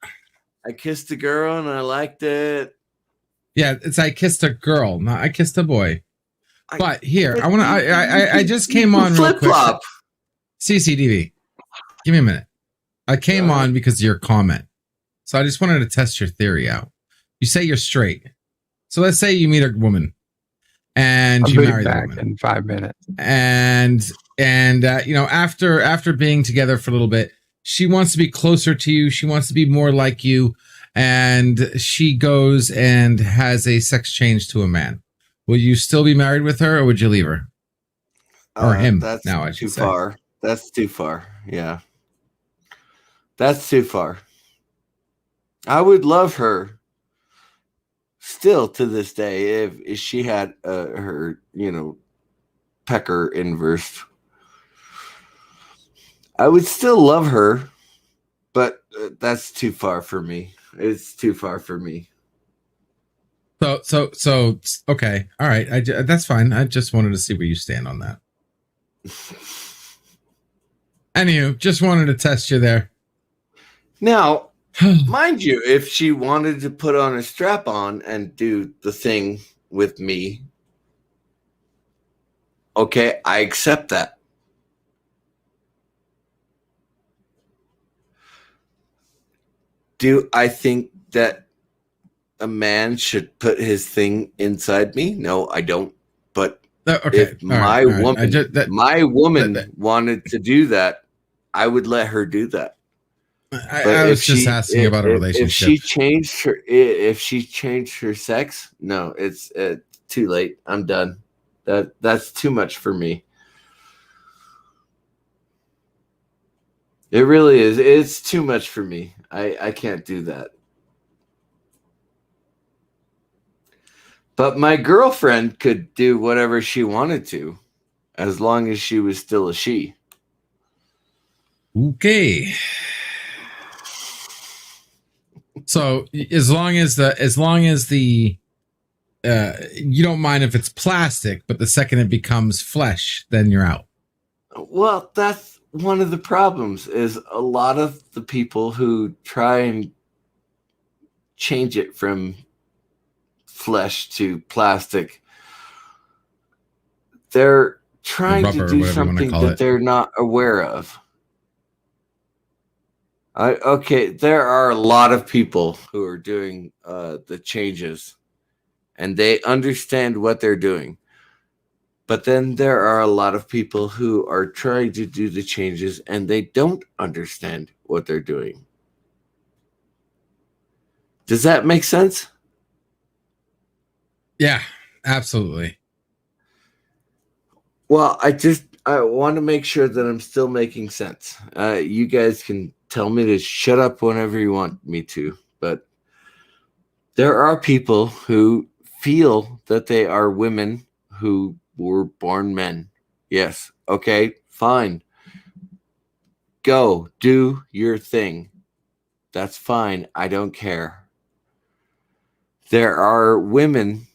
I kissed a girl and I liked it. Yeah, it's I kissed a girl, not I kissed a boy. I- But here, I want to. I just came on real quick. Flip-flop. CCDV, give me a minute. I came on because of your comment, so I just wanted to test your theory out. You say you're straight, so let's say you meet a woman and I'll you be marry the back woman, in 5 minutes. and after being together for a little bit, she wants to be closer to you. She wants to be more like you, and she goes and has a sex change to a man. Will you still be married with her, or would you leave her? Or him, That's now I too should say. far. That's too far. Yeah. That's too far. I would love her still to this day if she had her, pecker inverse. I would still love her, but that's too far for me. It's too far for me. So okay, all right. That's fine. I just wanted to see where you stand on that. Anywho, just wanted to test you there. Now, mind you, if she wanted to put on a strap on and do the thing with me, okay, I accept that. Do I think that a man should put his thing inside me? No, I don't. But Okay, if my all right. woman, wanted to do that, I would let her do that. I was just asking about a relationship. If she changed her sex, no, it's too late. I'm done. That's too much for me. It really is. It's too much for me. I can't do that. But my girlfriend could do whatever she wanted to, as long as she was still a she. Okay. So as long as the you don't mind if it's plastic, but the second it becomes flesh, then you're out. Well, that's one of the problems. Is a lot of the people who try and change it from flesh to plastic, they're trying to do something that they're not aware of. Okay, there are a lot of people who are doing the changes, and they understand what they're doing. But then there are a lot of people who are trying to do the changes, and they don't understand what they're doing. Does that make sense? Yeah, absolutely. Well, I want to make sure that I'm still making sense. You guys can tell me to shut up whenever you want me to, but there are people who feel that they are women who were born men. Yes, okay, fine. Go, do your thing. That's fine. I don't care. There are women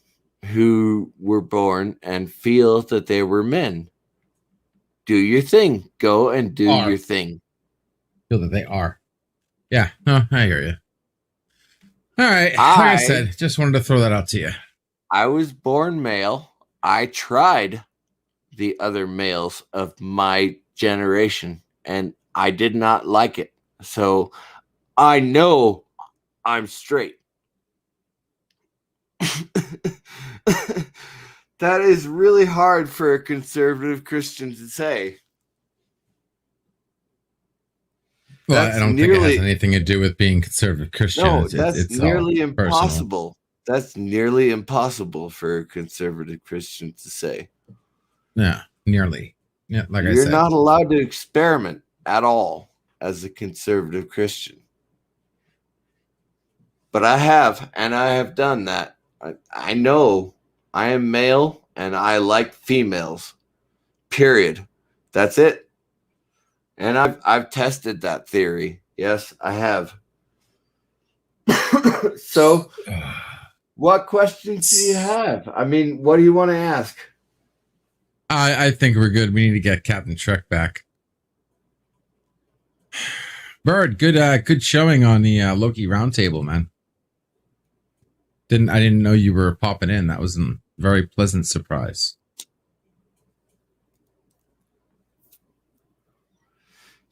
who were born and feel that they were men. Do your thing. Go and do your thing. Feel that they are. Yeah, no, I hear you. All right, like I said, just wanted to throw that out to you. I was born male. I tried the other males of my generation, and I did not like it. So I know I'm straight. That is really hard for a conservative Christian to say. Well, I don't think it has anything to do with being conservative Christian. No, it's nearly impossible. That's nearly impossible for a conservative Christian to say. Yeah, nearly. Yeah, like I said. You're not allowed to experiment at all as a conservative Christian. But I have, and I have done that. I know I am male and I like females. Period. That's it. And I've tested that theory. Yes, I have. So, what questions do you have? I mean, what do you want to ask? I think we're good. We need to get Captain Trek back. Bird, good showing on the Loki Roundtable, man. I didn't know you were popping in. That was a very pleasant surprise.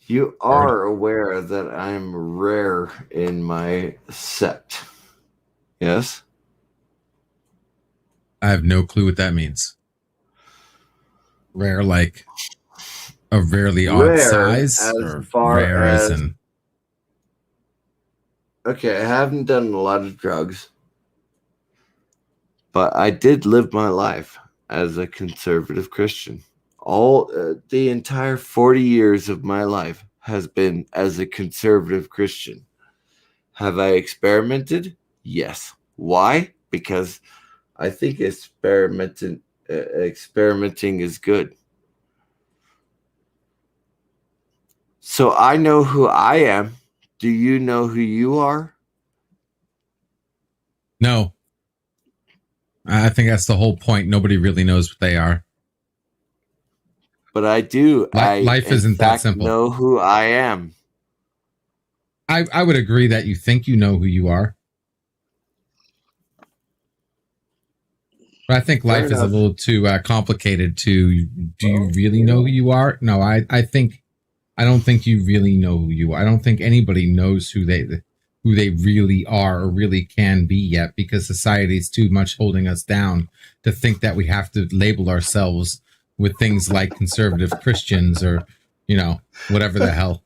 You are aware that I'm rare in my sect. Yes? I have no clue what that means. Rare, like a rarely odd size? As far rare as in... Okay, I haven't done a lot of drugs. But I did live my life as a conservative Christian. The entire 40 years of my life has been as a conservative Christian. Have I experimented? Yes. Why? Because I think experimenting is good. So I know who I am. Do you know who you are? No. I think that's the whole point. Nobody really knows what they are. But I do. Life isn't that simple. I know who I am. I would agree that you think you know who you are. But I think life is a little too complicated to, do you really know who you are? No, I don't think you really know who you are. I don't think anybody knows who they really are or really can be yet, because society is too much holding us down to think that we have to label ourselves with things like conservative Christians or, whatever the hell.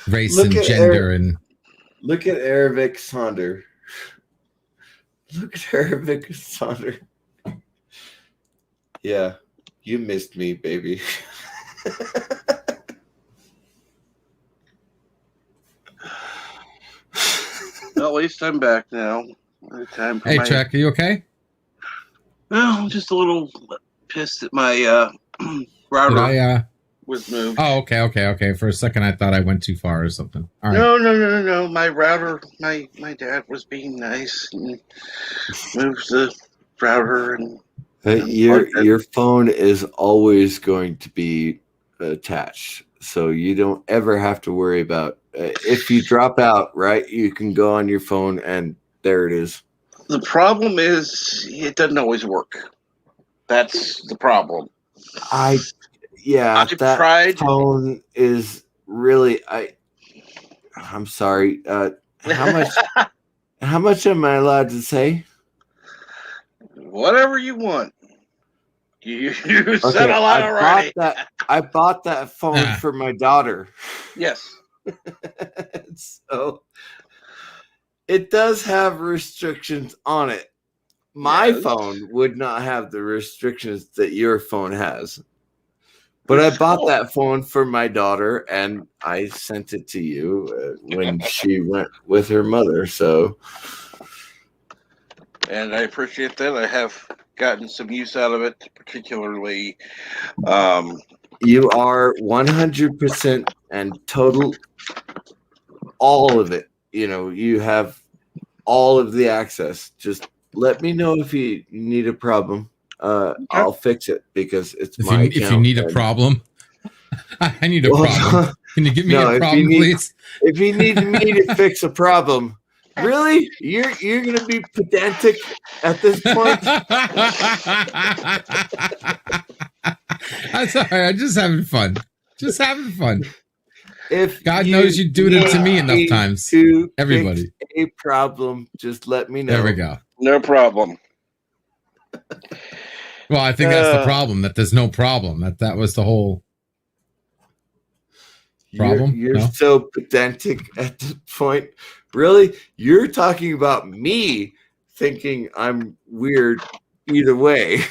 race Look and at gender and Look at Arabic Sonder. Look at Arabic Sonder. Yeah, you missed me, baby. Well, at least I'm back now. Time for hey, my. Trek, are you okay? Well, I'm just a little pissed that my Did router I? was moved. Oh, okay. For a second, I thought I went too far or something. All right. No. My router, my dad was being nice and moved the router and Your phone is always going to be attached, so you don't ever have to worry about if you drop out. Right, you can go on your phone and there it is. the problem is it doesn't always work. That's the problem. I've that tried. phone is really I'm sorry. How much am I allowed to say? Whatever you want. You said a lot already. I bought that phone for my daughter. Yes. So it does have restrictions on it. My phone would not have the restrictions that your phone has. But I bought that phone for my daughter, and I sent it to you when she went with her mother. So, and I appreciate that. I have gotten some use out of it, particularly. You are 100% and total, all of it. You know, you have all of the access. Just let me know if you need a problem. I'll fix it because it's my account. If you need a problem, I need a problem. Can you give me a problem, please? If you need me to fix a problem, really? You're gonna be pedantic at this point? I'm sorry. I'm just having fun. Just having fun. If God knows you do it to me enough times. To everybody, fix a problem, just let me know. There we go. No problem. Well, I think that's the problem. That there's no problem. That was the whole problem. You're so pedantic at this point. Really? You're talking about me thinking I'm weird either way,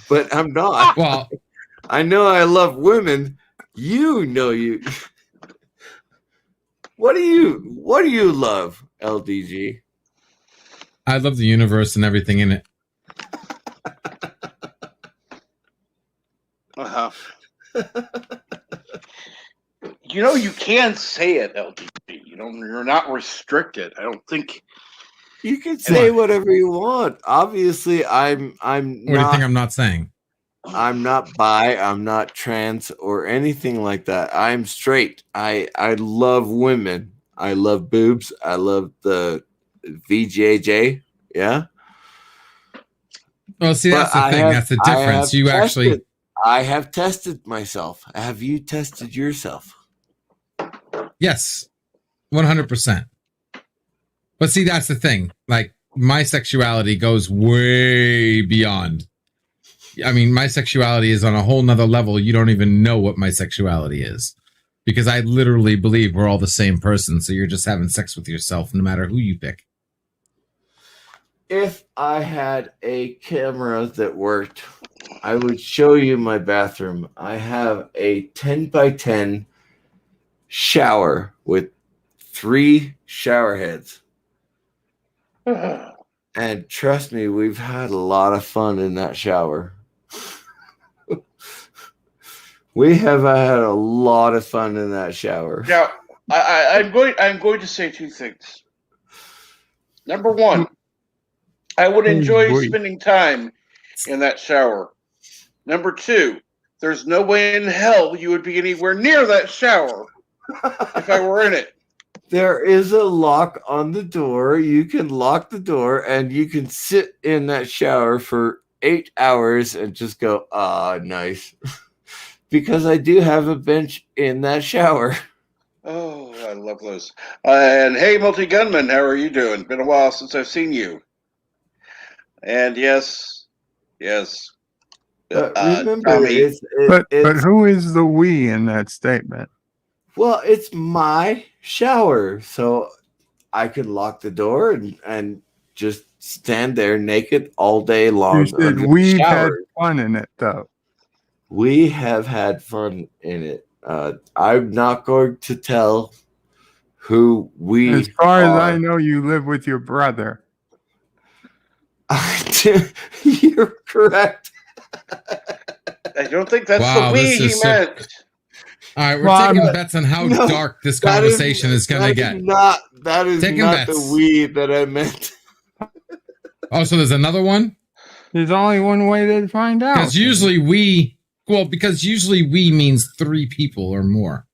but I'm not. Well, I know I love women. You know you. What do you love, LDG? I love the universe and everything in it. You know, you can say it, LDG. You know, you're not restricted. I don't think you can say whatever you want. Obviously, I'm What do you think I'm not saying? I'm not bi, I'm not trans or anything like that. I'm straight. I love women. I love boobs. I love the VJJ. Yeah. Well, see, that's the thing. That's the difference. I have tested myself. Have you tested yourself? Yes, 100%. But see, that's the thing. Like, my sexuality goes way beyond. I mean, my sexuality is on a whole nother level. You don't even know what my sexuality is. Because I literally believe we're all the same person. So you're just having sex with yourself, no matter who you pick. If I had a camera that worked, I would show you my bathroom. I have a 10 by 10 shower with 3 shower heads. And trust me, we've had a lot of fun in that shower. We have had a lot of fun in that shower. Now, I'm going to say 2 things. Number 1, I would enjoy spending time in that shower. Number 2, there's no way in hell you would be anywhere near that shower if I were in it. There is a lock on the door. You can lock the door and you can sit in that shower for 8 hours and just go, nice. Because I do have a bench in that shower. Oh, I love those. And hey, Multi-Gunman, how are you doing? Been a while since I've seen you. And yes. Remember, Tommy. But who is the we in that statement? Well, it's my shower, so I could lock the door and just stand there naked all day long. You said under the we've had shower. fun in it, though. We have had fun in it. I'm not going to tell who we As far as are. I know, you live with your brother. You're correct. I don't think that's Wow, the we this he is so- meant. All right, we're Well, taking I'm- bets on how No, dark this That conversation is going to that get. That is Taking not bets. the we that I meant. Oh, so there's another one? There's only one way to find out. Because usually we means 3 people or more.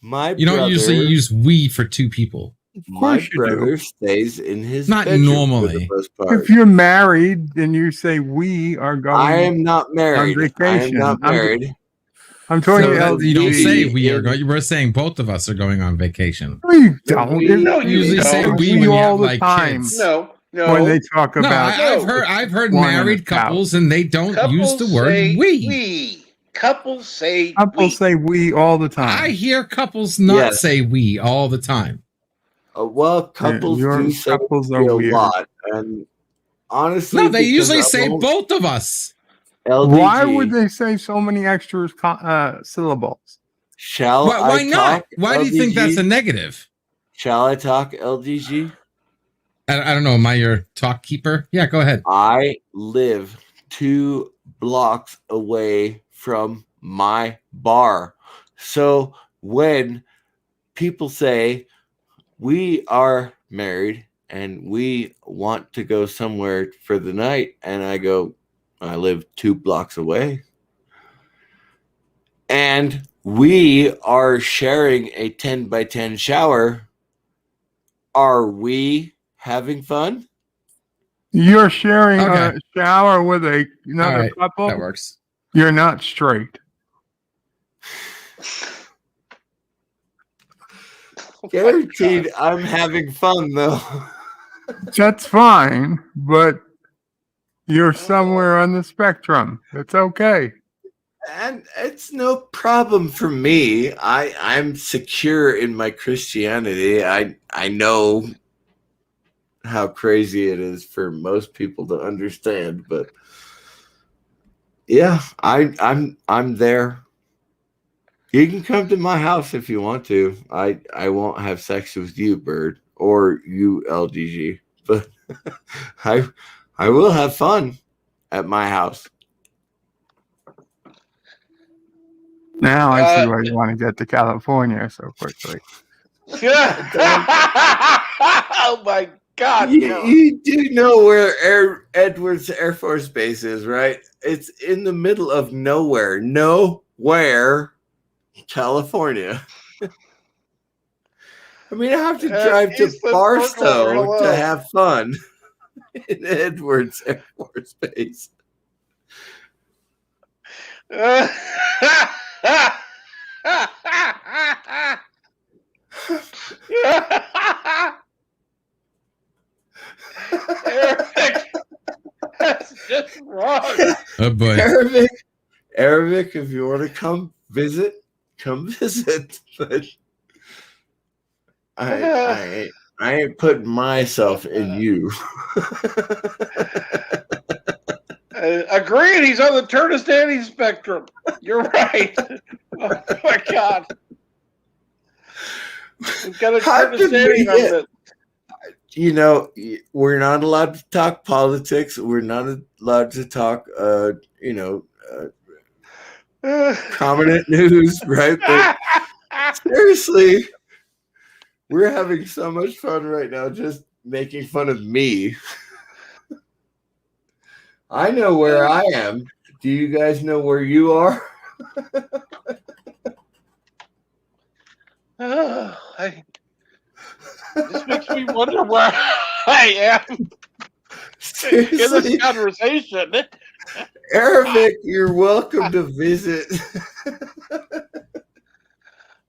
My You don't brother, usually use we for 2 people. my course you brother do. stays in his Not bedroom normally. for the most part. If you're married and you say we are going, I am not married. I am vacation. not married. I'm talking So about that, you don't say LGBT we are in- going. We're saying both of us are going on vacation. No, you don't. We- No, You you usually say don't. we when you all have the like time. kids. No. When they talk No, about I've heard one in married a couples and they don't use the word say we. Couples say couples we. say we all the time. I hear couples not Yes. say we all the time. Well, couples your do say couples we are a weird. lot, and honestly, No, they because usually I say won't- both of us. LDG, Why would they say so many extra syllables? Shall Why I not? talk? Why do you think that's a negative? Shall I talk, LDG? I don't know. Am I your talk keeper? Yeah, go ahead. I live 2 blocks away from my bar. So when people say we are married and we want to go somewhere for the night, and I go, I live 2 blocks away. And we are sharing a 10 by 10 shower. Are we having fun? You're sharing Okay. a shower with another All right, couple. That works. You're not straight. Guaranteed I'm having fun though. That's fine, but you're somewhere on the spectrum. It's okay. And it's no problem for me. I'm secure in my Christianity. I know how crazy it is for most people to understand, but yeah, I'm there. You can come to my house if you want to. I won't have sex with you, Bird, or you, LDG, but I will have fun at my house. Now I see why you want to get to California so quickly. Oh my God! no. You do know where Edwards Air Force Base is, right? It's in the middle of nowhere. Nowhere, California. I mean, I have to drive to Eastland Barstow Circle, to have fun in Edwards Air Force Base. Eric, that's just wrong. Oh boy. Arabic, if you want to come visit, come visit. But I ain't putting myself in you. Agreed. He's on the Turnistanti spectrum. You're right. Oh my God. We've got a How did we Turnistanti get- on it. You know, we're not allowed to talk politics. We're not allowed to talk, prominent news, right? But seriously, we're having so much fun right now just making fun of me. I know where I am. Do you guys know where you are? This makes me wonder where I am in Seriously, this conversation. Arabic, you're welcome to visit.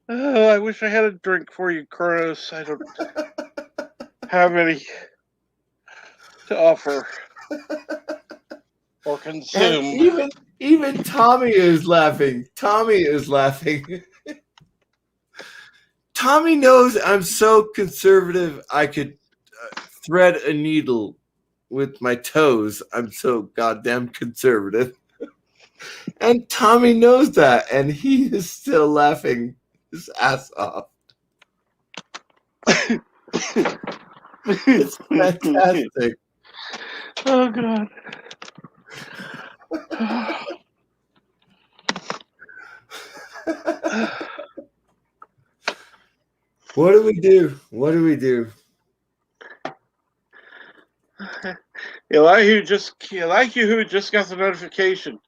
I wish I had a drink for you, Kronos. I don't have any to offer or And consume. even Tommy is laughing. Tommy is laughing. Tommy knows I'm so conservative. I could thread a needle with my toes. I'm so goddamn conservative. And Tommy knows that, and he is still laughing his ass off. It's fantastic. Oh God. What do we do? What do we do? Elihu who just got the notification.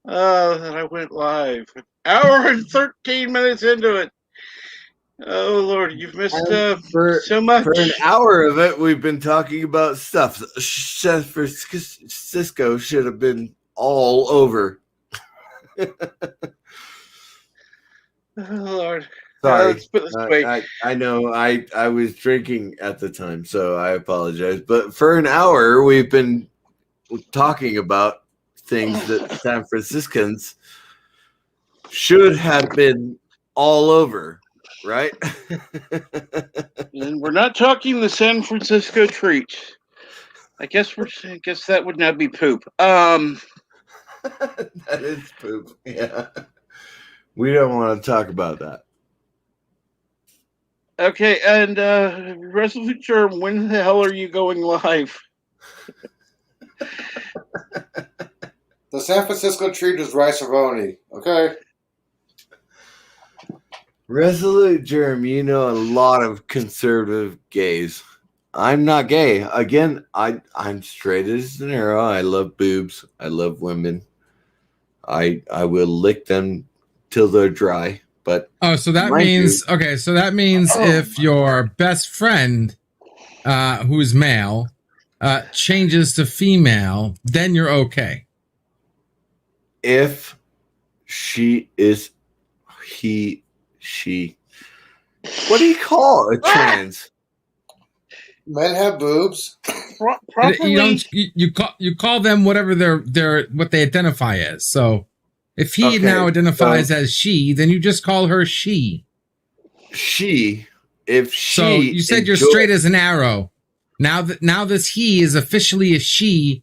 That I went live. Hour and 13 minutes into it. Oh Lord, you've missed so much. For an hour of it, we've been talking about stuff. San Francisco should have been all over. Oh Lord. Sorry. Let's put it this way. I know I was drinking at the time, so I apologize. But for an hour, we've been talking about things that San Franciscans should have been all over, right? And we're not talking the San Francisco treat. I guess that would not be poop. That is poop. Yeah. We don't want to talk about that. Okay, and Resolute Germ, when the hell are you going live? The San Francisco treat is rice-a-roni, okay? Resolute Germ, you know a lot of conservative gays. I'm not gay. Again, I'm straight as an arrow. I love boobs. I love women. I will lick them till they're dry. But so that means if your best friend, who's male, changes to female, then you're okay. If she, what do you call a trans? Men have boobs. You call them whatever they're what they identify as. So if he now identifies as she, then you just call her she. She. If she. So you said you're straight as an arrow. Now this he is officially a she.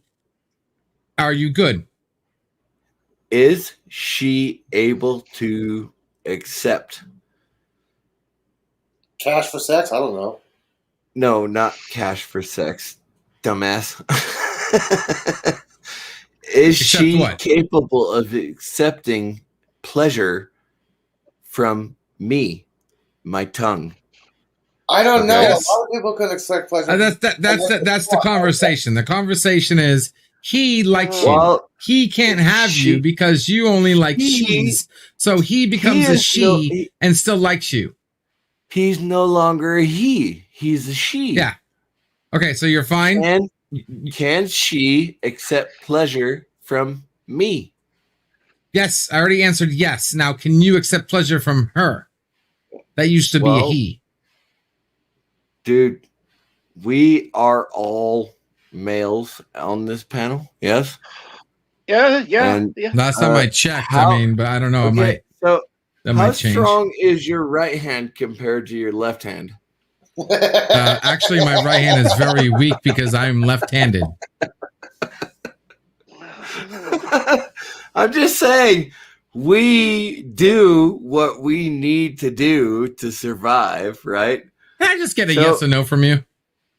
Are you good? Is she able to accept Cash for sex? I don't know. No, not cash for sex, dumbass. Is she capable of accepting pleasure from me, my tongue? I don't know. Yes. A lot of people can accept pleasure. That's the conversation. The conversation is he likes you. He can't have you because you only like she's. So he becomes a she and still likes you. He's no longer a he. He's a she. Yeah. Okay, so you're fine. Can she accept pleasure from me? Yes, I already answered yes. Now, can you accept pleasure from her? That used to be a he. Dude, we are all males on this panel. Yes. Yeah. Last time I checked, but I don't know. How strong is your right hand compared to your left hand? Actually, my right hand is very weak because I'm left-handed. I'm just saying, we do what we need to do to survive, right? Can I just get a yes or no from you?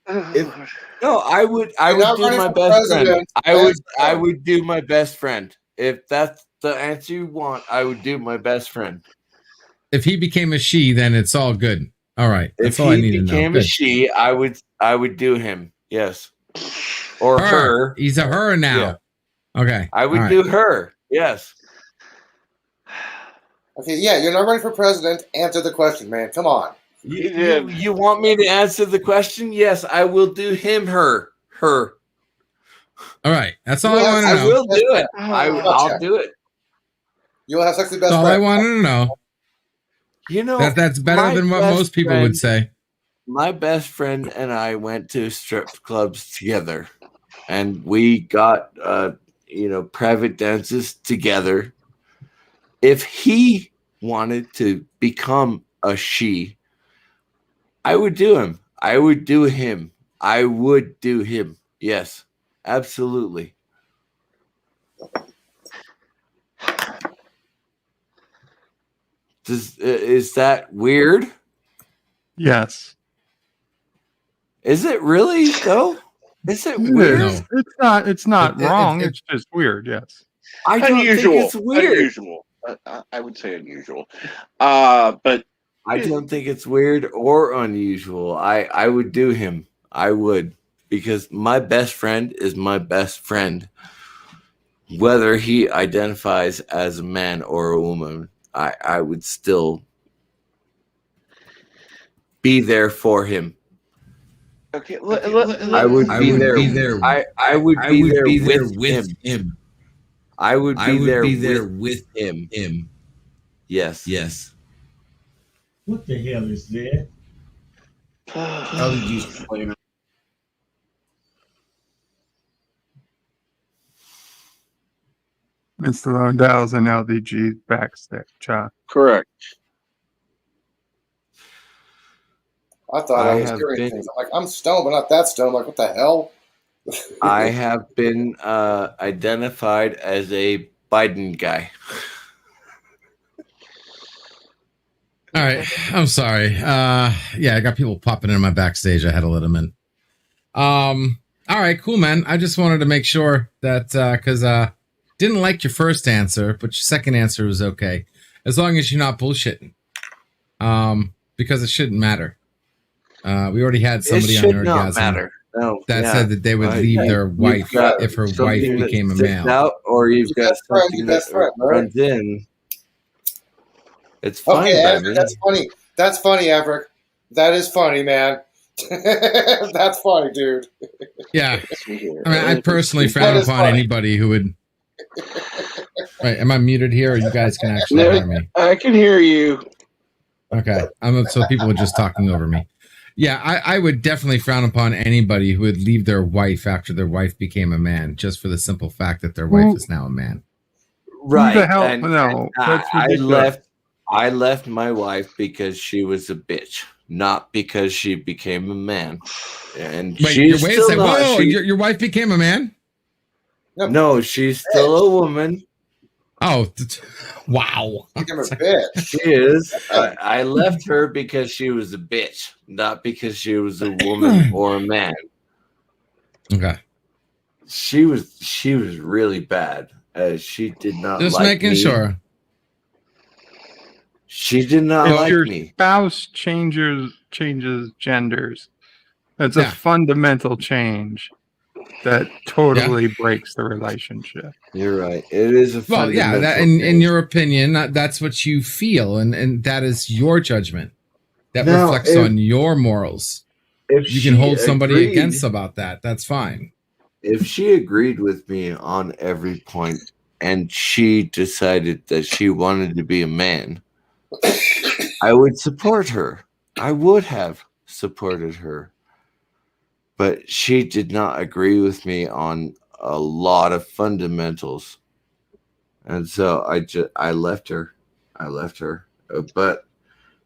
I would do my best friend. I would do my best friend. If that's the answer you want, I would do my best friend. If he became a she, then it's all good. All right. That's if all I need he to know. became a she, I would do him. Yes. Or her. He's a her now. Yeah. Okay. I would do her. Yes. Okay, yeah, you're not running for president. Answer the question, man. Come on. You want me to answer the question? Yes, I will do him, her. All right. That's all I want to know. I will do it. I'll do it. You will have sex with best friend. That's all I wanted to know. You know, that's better than what most people would say. My best friend and I went to strip clubs together, and we got private dances together. If he wanted to become a she, I would do him. I would do him. I would do him. Yes, absolutely. Is that weird? Yes. Is it really though? Is it It weird? is. It's not wrong. it- It's just weird. Yes. I don't Unusual. think it's weird. Unusual. I would say unusual. But I don't think it's weird or unusual. I would do him. I would, because my best friend is my best friend. Whether he identifies as a man or a woman, I would still be there for him. okay, I would be there. I would be there with him. I would be there with him. Yes. What the hell is that? LDG's complaining. Mr. Londell's and LDG backstage. Correct. I thought I was have hearing been- things. I'm like, I'm stoned, but not that stoned. I'm like, what the hell? I have been identified as a Biden guy. All right. I'm sorry. Yeah, I got people popping in my backstage. I had to let them in. All right, cool, man. I just wanted to make sure that because didn't like your first answer, but your second answer was okay. As long as you're not bullshitting. Because it shouldn't matter. We already had somebody it on should Nerdgasm not matter. No, that yeah. said that they would Right. leave their You've wife got if her something wife that became a sticks male. out, or you've got best friend, something your that best friend, right? runs in. It's fine Okay, by Averick, me. that's funny. That's funny, Averick. That is funny, man. That's funny, dude. Yeah. I mean, I personally frown That is upon funny. anybody who would. Right, am I muted here, or you guys can actually No, hear me? I can hear you. Okay, so people are just talking over me. Yeah, I would definitely frown upon anybody who would leave their wife after their wife became a man, just for the simple fact that their wife is now a man. Right. Who the hell? and- No, and that's I ridiculous. left my wife because she was a bitch, not because she became a man. And Wait, she's wait a still second. not. Whoa, She- your wife became a man? no, she's still a woman. Oh, wow. Become a bitch. She is. I left her because she was a bitch, not because she was a woman or a man. Okay, She was really bad. She did not just like making me. sure. She did not If like your me. spouse changes genders, that's a Yeah. fundamental change that totally breaks the relationship. You're right. It is a Well, yeah, fundamental that, in change. your opinion, that's what you feel, and that is your judgment. That Now, reflects if- on your morals. If You can she hold somebody agreed- against about that. That's fine. If she agreed with me on every point and she decided that she wanted to be a man, I would support her. I would have supported her. But she did not agree with me on a lot of fundamentals. And so I left her. But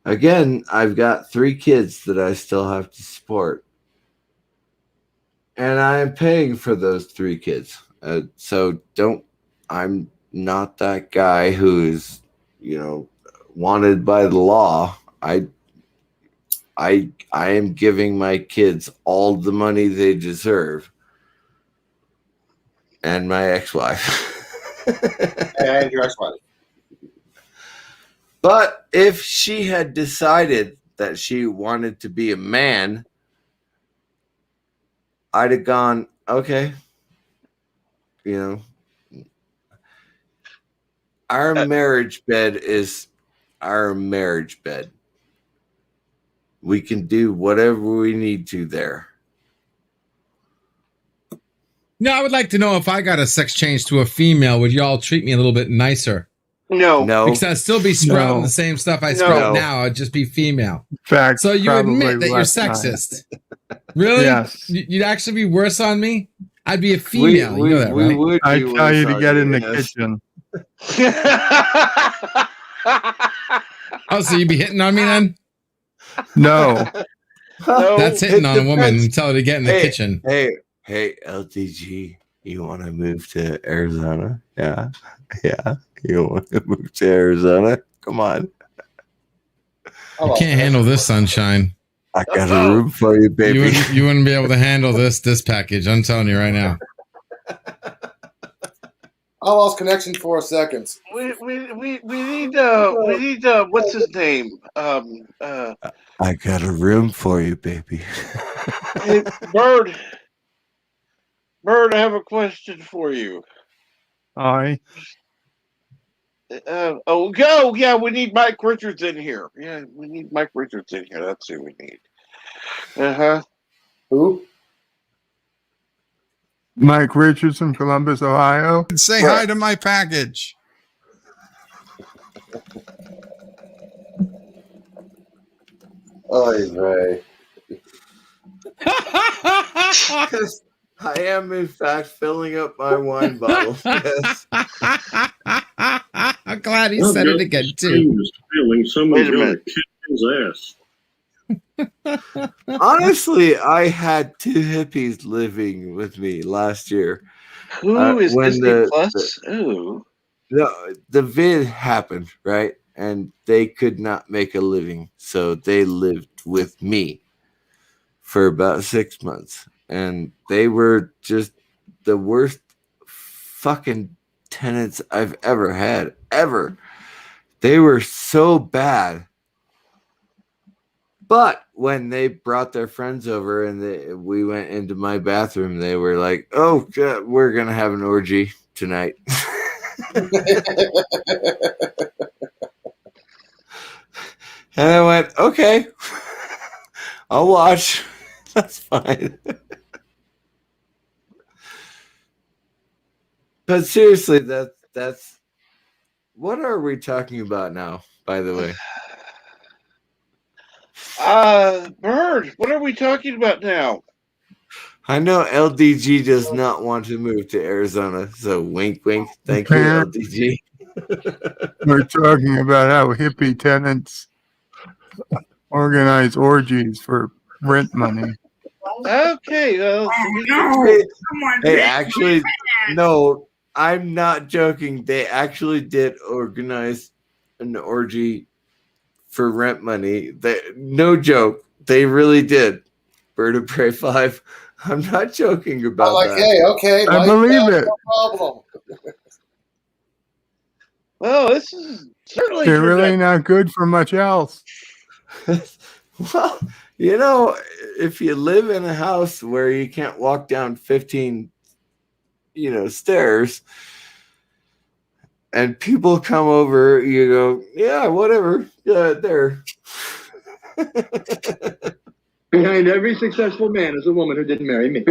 again, I've got 3 kids that I still have to support. And I am paying for those 3 kids. So I'm not that guy who's, wanted by the law. I am giving my kids all the money they deserve. And my ex-wife. And your ex-wife. But if she had decided that she wanted to be a man, I'd have gone, okay. Our marriage bed is our marriage bed. We can do whatever we need to there. No, I would like to know if I got a sex change to a female, would y'all treat me a little bit nicer? No. No. Because I'd still be sprouting No. the same stuff I No. sprout now. I'd just be female. In fact, So you probably admit that you're less time. sexist? Really? Yes. You'd actually be worse on me? I'd be a female. We you know that, we right? would I be tell worse you to on get in the yes. kitchen. Oh, so you be hitting on me then? No. No, That's hitting It on a woman depends. and tell her to get in the kitchen. Hey, LDG, you want to move to Arizona? Yeah. You want to move to Arizona? Come on. You can't handle this sunshine. I got a room for you, baby. You wouldn't be able to handle this package. I'm telling you right now. I lost connection for a second. we need what's his name? I got a room for you, baby. Hey, Bird, I have a question for you. I Yeah, we need Mike Richards in here. Yeah, we need Mike Richards in here. That's who we need. Uh-huh. Who? Mike Richards from Columbus, Ohio. Say hi to my package. Oy vey. I am, in fact, filling up my wine bottle. Yes. I'm glad he said it again too. Wait a minute. Honestly, I had 2 hippies living with me last year. Who is when Disney the- Plus? Ooh. The vid happened, right? And they could not make a living, so they lived with me for about 6 months, and they were just the worst fucking tenants I've ever had, ever. They were so bad. But when they brought their friends over and we went into my bathroom, they were like, "Oh, God, we're gonna have an orgy tonight." And I went, "Okay, I'll watch. That's fine." But seriously, that's what are we talking about now, by the way? Bird, what are we talking about now? I know LDG does not want to move to Arizona, so wink, wink. Thank you, LDG. We're talking about how hippie tenants organize orgies for rent money. Okay, well, Hey, actually, no, I'm not joking. They actually did organize an orgy for rent money. No joke. They really did. Bird of Prey 5. I'm not joking I'm about like, that. hey, okay, I believe it. No problem. well, this is certainly They're turned really out- not good for much else. Well, if you live in a house where you can't walk down 15, stairs, and people come over, you go, yeah, whatever. There. Behind every successful man is a woman who didn't marry me.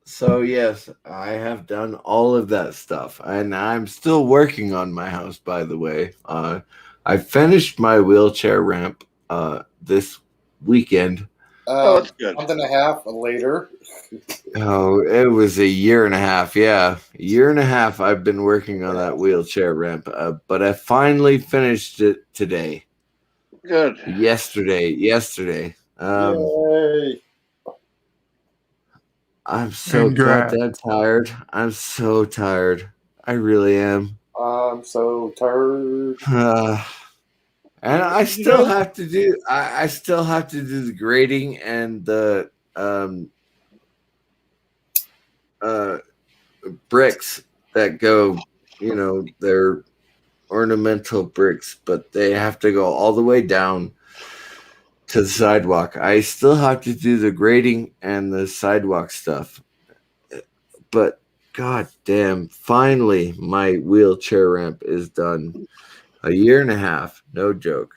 So yes, I have done all of that stuff, and I'm still working on my house. By the way, I finished my wheelchair ramp this weekend. that's good. Month and a half later. Oh, it was a year and a half. Yeah, a year and a half. I've been working on that wheelchair ramp, but I finally finished it today. Good. Yesterday. Yay. I'm so Congrats. goddamn tired. I'm so tired. I really am. I'm so tired. And I still have to do. I still have to do the grading and the bricks that go. They're ornamental bricks, but they have to go all the way down to the sidewalk. I still have to do the grading and the sidewalk stuff. But god damn, finally my wheelchair ramp is done. A year and a half, no joke.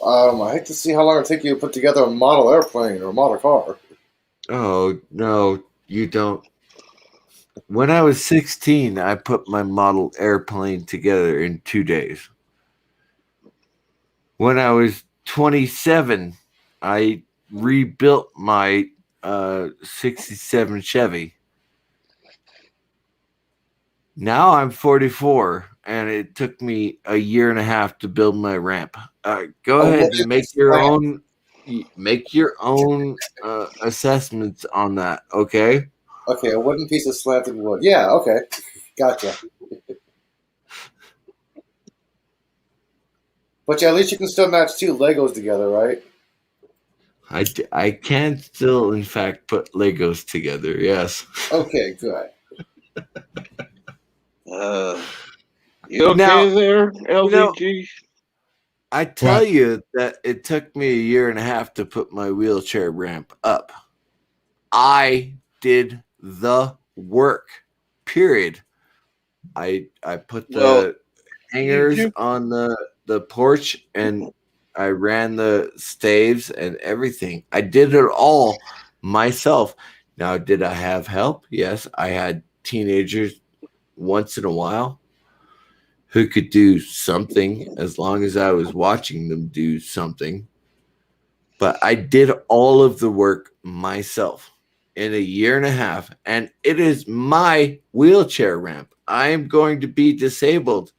I hate to see how long it take you to put together a model airplane or a model car. Oh no, you don't. When I was 16, I put my model airplane together in 2 days. When I was 27, I rebuilt my 67 Chevy. Now I'm 44, and it took me a year and a half to build my ramp. Go Oh, ahead look and at make this your ramp. own assessments on that. Okay. Okay, a wooden piece of slanted wood. Yeah, okay. Gotcha. But yeah, at least you can still match two Legos together, right? I can still, in fact, put Legos together. Yes. Okay, good. You Now, okay there, you know, LVG? I tell you that it took me a year and a half to put my wheelchair ramp up. I did the work. Period. I put Well, the you hangers do. on the porch, and I ran the staves and everything. I did it all myself. Now, did I have help? Yes, I had teenagers once in a while who could do something as long as I was watching them do something. But I did all of the work myself in a year and a half, and it is my wheelchair ramp. I am going to be disabled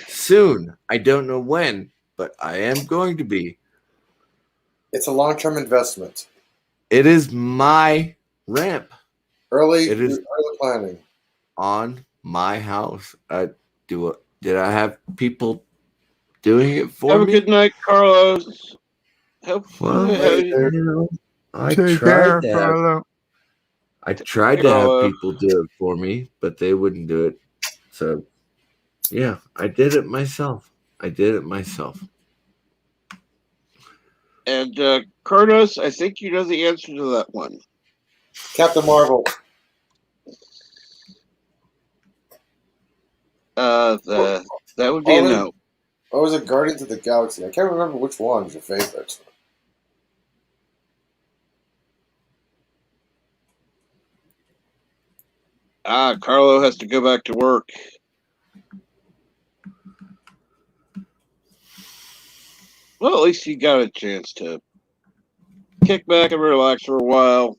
soon. I don't know when, but I am going to be. It's a long-term investment. It is my ramp. Early It is planning. on my house. Did I have people doing it for Have a me? good night, Carlos. Hope Well, Later. I Take tried care, to have Carlo. I tried to have Carlos. people do it for me, but they wouldn't do it. So, yeah, I did it myself. And Carlos, I think you know the answer to that one. Captain Marvel. That would be a no. Or was it Guardians of the Galaxy? I can't remember which one is your favorite. Carlo has to go back to work. Well, at least he got a chance to kick back and relax for a while.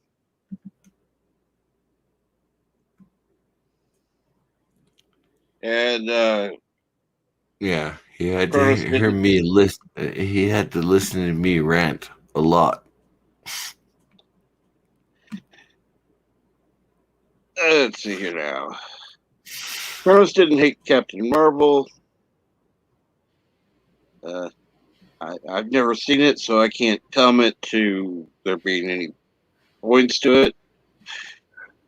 And Yeah, he had to Carlos hear didn't. me listen. He had to listen to me rant a lot. Let's see here now. Carlos didn't hate Captain Marvel. I've never seen it, so I can't comment to there being any points to it.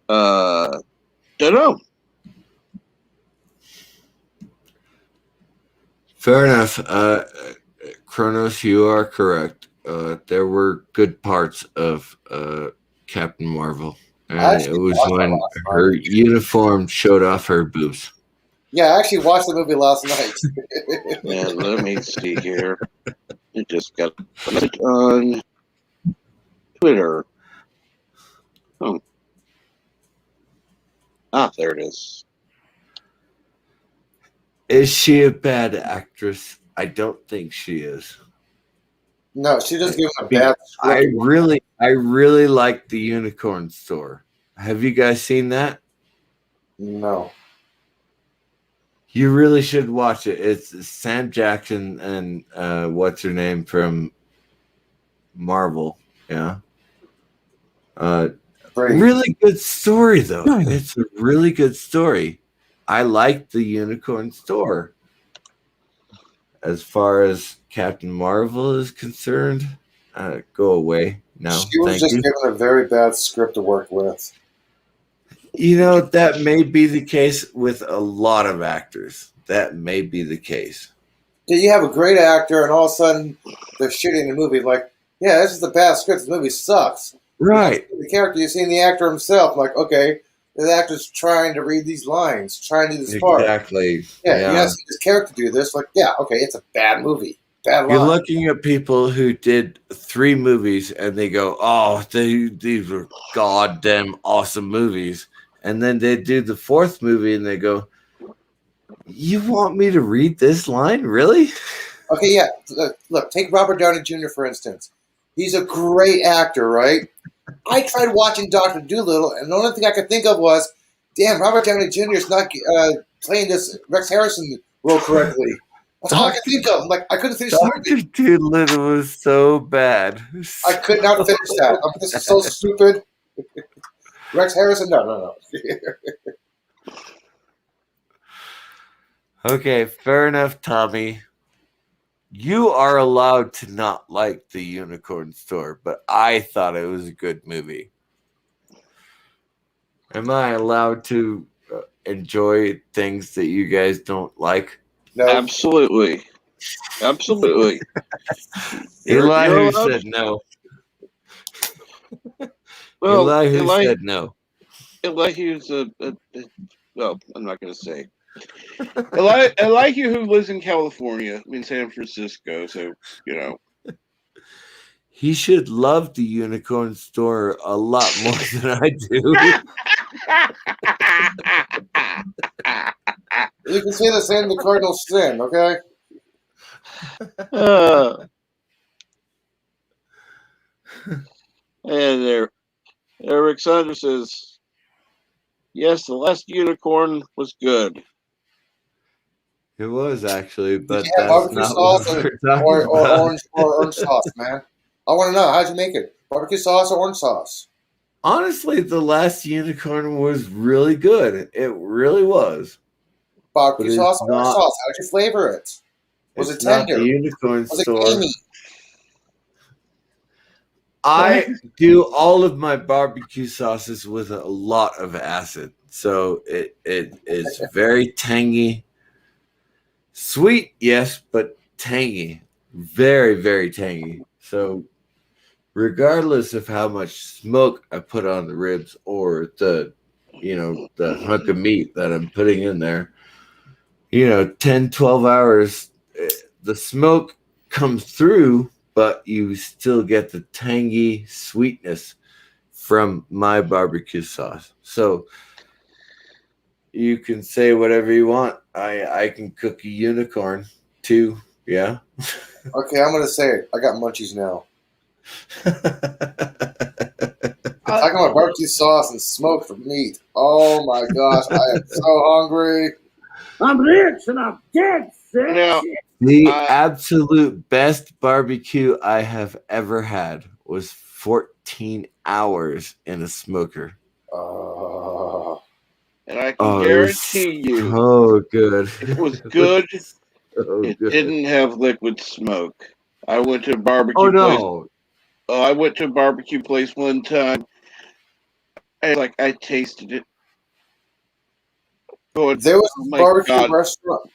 Don't know. Fair enough. Kronos, you are correct. There were good parts of Captain Marvel, I and it actually was watched that when last her night. uniform showed off her boobs. Yeah, I actually watched the movie last night. Yeah, let me see here. I just got a message on Twitter. Oh. There it is. Is she a bad actress? I don't think she is. No, she just gave him a bad I script. really like the Unicorn Store. Have you guys seen that? No. You really should watch it. It's Sam Jackson and what's her name from Marvel. Yeah. Really good story though. It's a really good story. I like the Unicorn Store. As far as Captain Marvel is concerned, go away. No, She was thank just you. given a very bad script to work with. You know, that may be the case with a lot of actors. That may be the case. Yeah, you have a great actor, and all of a sudden they're shooting the movie. Like, yeah, this is the bad script. The movie sucks. Right. The character, you've seen the actor himself. Like, okay, the actor's trying to read these lines, trying to do this part. Exactly. Yeah, you have to see this character do this. Like, yeah, okay, it's a bad movie. Bad You're line. looking at people who did 3 movies and they go, oh, these were goddamn awesome movies. And then they do the 4th movie and they go, you want me to read this line? Really? Okay, yeah. Look, take Robert Downey Jr., for instance. He's a great actor, right? I tried watching Dr. Dolittle, and the only thing I could think of was, damn, Robert Downey Jr. is not playing this Rex Harrison role correctly. That's all I could think of. I'm like, I couldn't finish the movie. Dr. Doolittle was so bad. I could not finish that. I'm like, this is so stupid. Rex Harrison? No. Okay, fair enough, Tommy. You are allowed to not like the Unicorn Store, but I thought it was a good movie. Am I allowed to enjoy things that you guys don't like? No. Absolutely. Absolutely. Eli you're who allowed- said no. Well, Eli who said no. Elihu's well, I'm not going to say. Elihu who lives in California, in San Francisco, so, you know. He should love the Unicorn Store a lot more than I do. You can say the same to Cardinal Sin, okay? And there, Eric Saunders says, yes, the last Unicorn was good. It was actually, but Did you have that's barbecue not sauce what we're talking or about. orange sauce, man? I want to know, how'd you make it? Barbecue sauce or orange sauce? Honestly, the last Unicorn was really good. It really was. Barbecue But sauce it's or orange not- sauce? How'd you flavor it? Was it It's not tender? the Unicorn Was it Store. creamy? I do all of my barbecue sauces with a lot of acid, so it is very tangy, sweet, yes, but tangy, very very tangy. So, regardless of how much smoke I put on the ribs or the hunk of meat that I'm putting in there, 10, 12 hours, the smoke comes through, but you still get the tangy sweetness from my barbecue sauce. So you can say whatever you want. I can cook a unicorn too. Yeah. Okay, I'm gonna say it. I got munchies now. Talking about barbecue sauce and smoked meat. Oh my gosh, I am so hungry. I'm rich and I'm dead sick. Now, The absolute best barbecue I have ever had was 14 hours in a smoker. and I can Oh, guarantee you, so good. it was good. So It good. didn't have liquid smoke. I went to a barbecue Oh place. no. I went to a barbecue place one time. And I tasted it. Going, There was oh a my barbecue God, restaurant.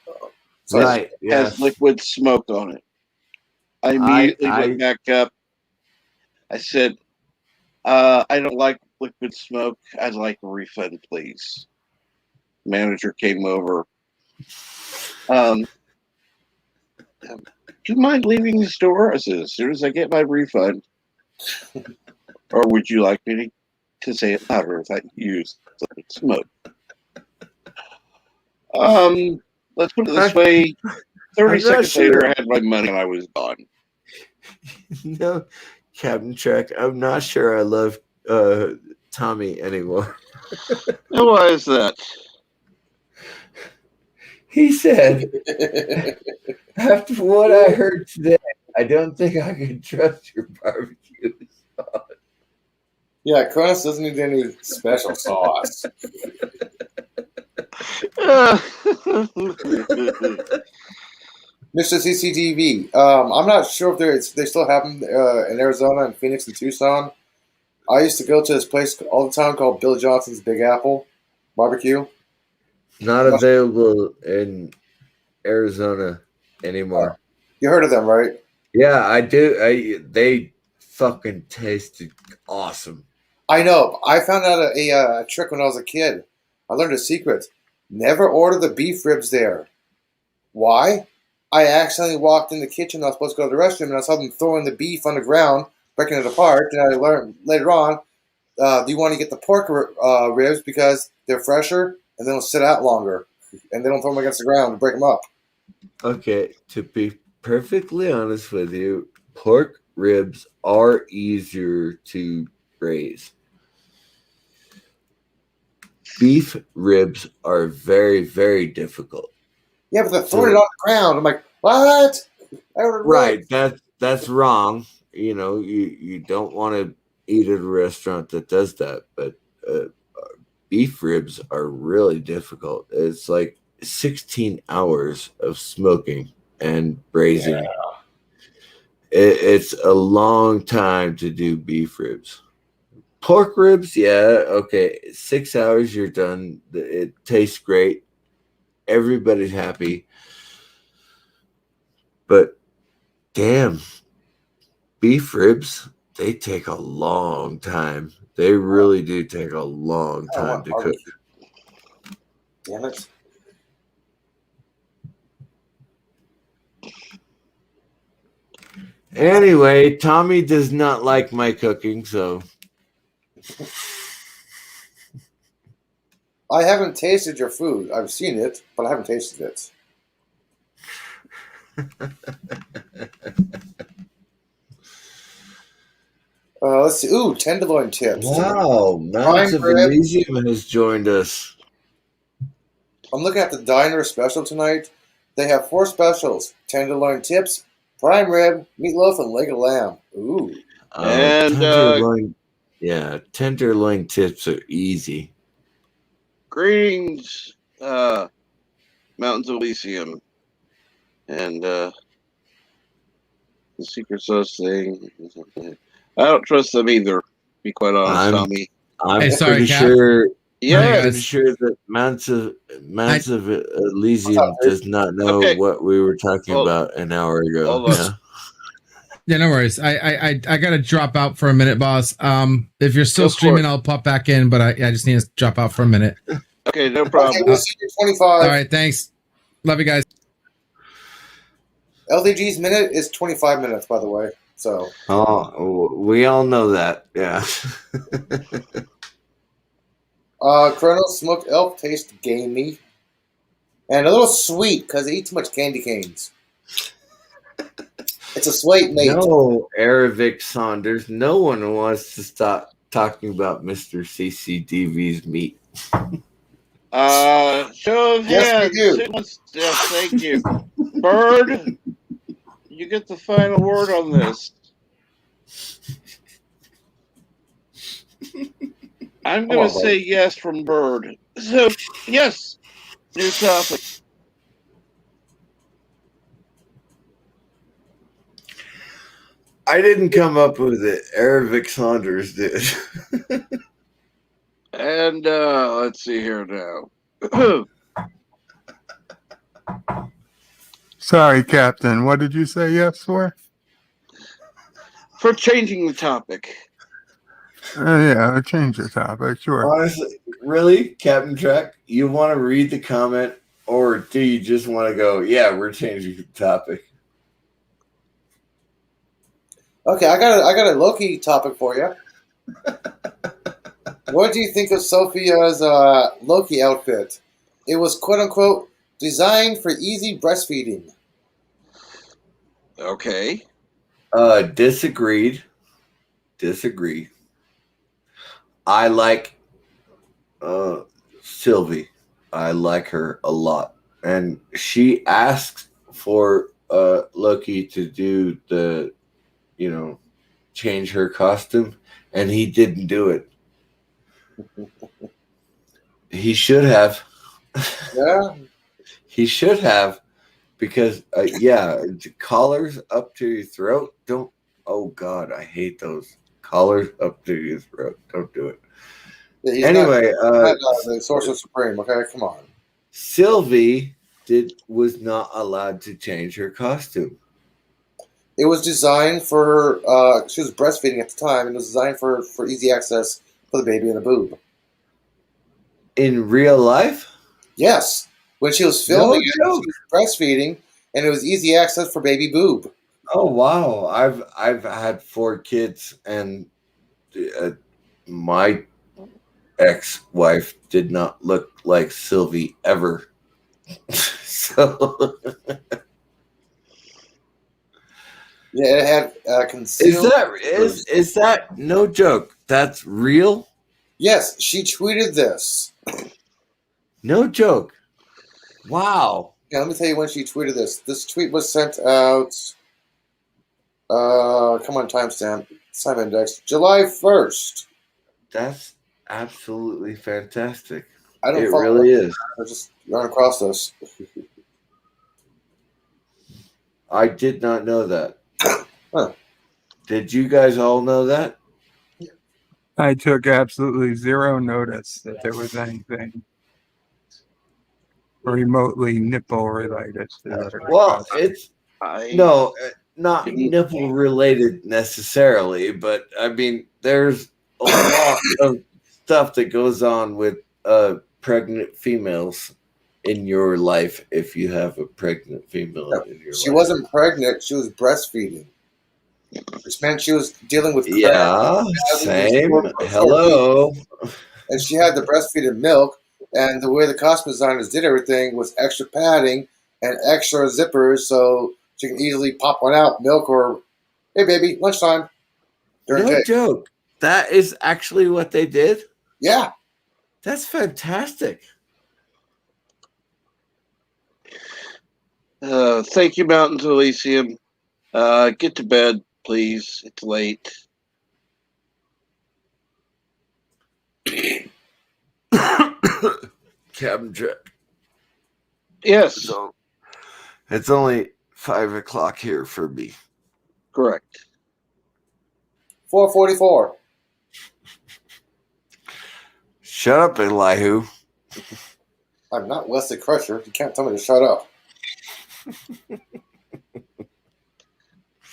Right. has Yes. liquid smoke on it. I immediately went back up. I said, I don't like liquid smoke. I'd like a refund, please. Manager came over. Do you mind leaving the store? I said, as soon as I get my refund. Or would you like me to say it louder if I use liquid smoke? Let's put it this way. 30 I'm not seconds later, sure. I had my money and I was gone. No, Captain Trek, I'm not sure I love Tommy anymore. And why is that? He said, after what I heard today, I don't think I can trust your barbecue. Yeah, Cronus doesn't need any special sauce. Mr. CCTV. I'm not sure if they still have them in Arizona and Phoenix and Tucson. I used to go to this place all the time called Bill Johnson's Big Apple Barbecue. Not available in Arizona anymore. You heard of them, right? Yeah, I do. They fucking tasted awesome. I know. I found out a trick when I was a kid. I learned a secret. Never order the beef ribs there. Why? I accidentally walked in the kitchen. I was supposed to go to the restroom, and I saw them throwing the beef on the ground, breaking it apart. And I learned later on, you want to get the pork ribs because they're fresher and they'll sit out longer, and they don't throw them against the ground and break them up. Okay, to be perfectly honest with you, pork ribs are easier to raise. beef ribs are very, very difficult. Yeah, but they're throwing it on the ground. I'm like, what? I ordered Right. ribs. That's wrong. You don't want to eat at a restaurant that does that. But beef ribs are really difficult. It's like 16 hours of smoking and braising. It's a long time to do beef ribs. Pork ribs, yeah, okay. 6 hours, you're done. It tastes great. Everybody's happy. But damn, beef ribs, they take a long time. They really do take a long I don't time want to cook. barbecue. Damn it. Anyway, Tommy does not like my cooking, so I haven't tasted your food. I've seen it, but I haven't tasted it. Let's see. Ooh, tenderloin tips. wow, Mountains of Prime rib. Elysium has joined us. I'm looking at the diner special tonight. They have 4 specials: tenderloin tips, prime rib, meatloaf, and leg of lamb. Ooh. And, Tenderloin, tenderloin tips are easy. Greetings, Mountains of Elysium. And the secret sauce thing. I don't trust them either, to be quite honest, I'm- Tommy. I'm Hey, sorry, pretty Cap. sure. Yeah, Hey, I'm guys. pretty sure that Mountains of Elysium does not know Okay. what we were talking Hold- about an hour ago. hold on. Yeah. Yeah, no worries. I gotta drop out for a minute, boss. If you're still Go for streaming, it. I'll pop back in, but I just need to drop out for a minute. okay, no Okay, problem. we'll see you 25. All right, thanks. Love you guys. LDG's minute is 25 minutes, by the way. So, Oh, we all know that. Yeah. Colonel Smoked Elk tastes gamey and a little sweet because they eat too much candy canes. It's a slate mate. No, Aravic Saunders. No one wants to stop talking about Mr. CCDV's meat. Show of Yes, hands. we do. Who wants- yes, thank you. Bird, you get the final word on this. I'm going to say yes from Bird. So, yes, new topic. I didn't come up with it. Aravic Saunders did. And let's see here now. Sorry, Captain. What did you say yes for? For changing the topic. Yeah, change the topic. Sure. Honestly, really, Captain Trek, you want to read the comment, or do you just want to go, yeah, we're changing the topic? Okay, I got a Loki topic for you. What do you think of Sophia's Loki outfit? It was quote unquote designed for easy breastfeeding. Okay. Disagreed. Disagree. I like Sylvie. I like her a lot. And she asks for Loki to do the, change her costume, and he didn't do it. He should have. Yeah. He should have, because the collars up to your throat. Don't. Oh God, I hate those collars up to your throat. Don't do it. Yeah, he's Anyway, not the Sorcerer Supreme. Okay, come on. Sylvie was not allowed to change her costume. It was designed for she was breastfeeding at the time, and it was designed for easy access for the baby in the boob. In real life? Yes, when she was filming it, joke. she was breastfeeding, and it was easy access for baby boob. Oh wow! I've had 4 kids, and my ex-wife did not look like Sylvie ever. So Yeah, it had concealed. is that no joke? That's real? Yes, she tweeted this. No joke. Wow. Yeah, let me tell you when she tweeted this. This tweet was sent out. Come on, timestamp. Time index. July 1st. That's absolutely fantastic. I don't It follow really is. I just run across this. I did not know that. Huh. Did you guys all know that? I took absolutely zero notice that there was anything remotely nipple related to that. Well, it's I no, not didn't. nipple related necessarily, but I mean, there's a lot of stuff that goes on with pregnant females in your life if you have a pregnant female No, in your she life. wasn't pregnant. She was breastfeeding. Which meant she was dealing with cramp, Yeah, same. sore feet, Hello. and she had the breastfeeding milk. And the way the costume designers did everything was extra padding and extra zippers, so she can easily pop one out, milk, or hey baby, lunchtime during the No day. joke. That is actually what they did. Yeah, That's fantastic. Thank you, Mountains Elysium. Get to bed, please. It's late. Cabin trip. Yes, So it's only 5 o'clock here for me. correct. 4:44. Shut up, Elihu. I'm not Wesley Crusher. You can't tell me to shut up.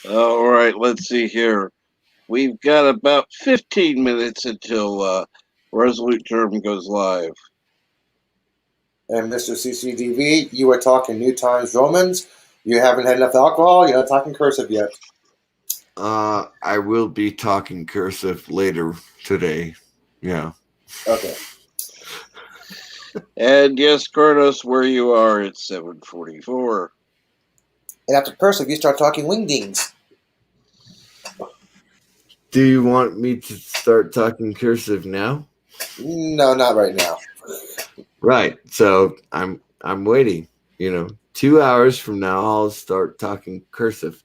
All right, let's see here. We've got about 15 minutes until Resolute Germ goes live. And Mr. CCDV, you are talking New Times Romans. You haven't had enough alcohol. You're not talking cursive yet. I will be talking cursive later today. Yeah. Okay. And yes, Kronos, where you are, it's 7:44. And after cursive, you start talking wingdings. Do you want me to start talking cursive now? No, not right now. Right. So I'm waiting. 2 hours from now I'll start talking cursive.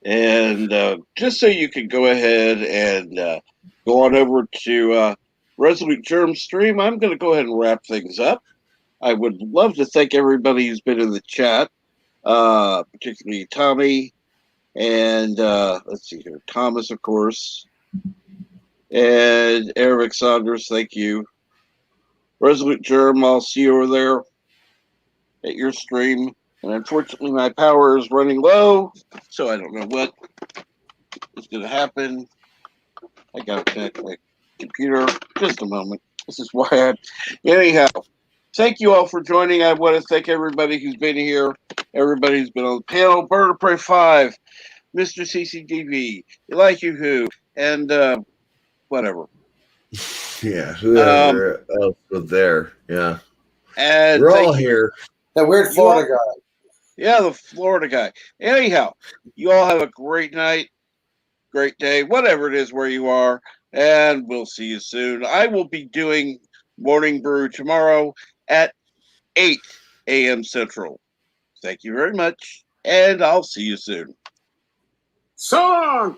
And just so you can go ahead and go on over to Resolute Germ stream, I'm going to go ahead and wrap things up. I would love to thank everybody who's been in the chat, particularly Tommy and let's see here, Thomas, of course, and Eric Saunders. Thank you. Resolute Germ, I'll see you over there at your stream. And unfortunately, my power is running low, so I don't know what is going to happen. I got to connect my computer. Just a moment. This is why I. Anyhow, thank you all for joining. I want to thank everybody who's been here, everybody who's been on the panel. Bird of Prey 5, Mr. CCDV, Elihu Who, and whatever. Yeah, whoever else was there. Yeah. And we're all here. That weird Florida guy. Yeah, the Florida guy. Anyhow, you all have a great night, great day, whatever it is where you are, and we'll see you soon. I will be doing Morning Brew tomorrow at 8 a.m. Central. Thank you very much, and I'll see you soon. Song!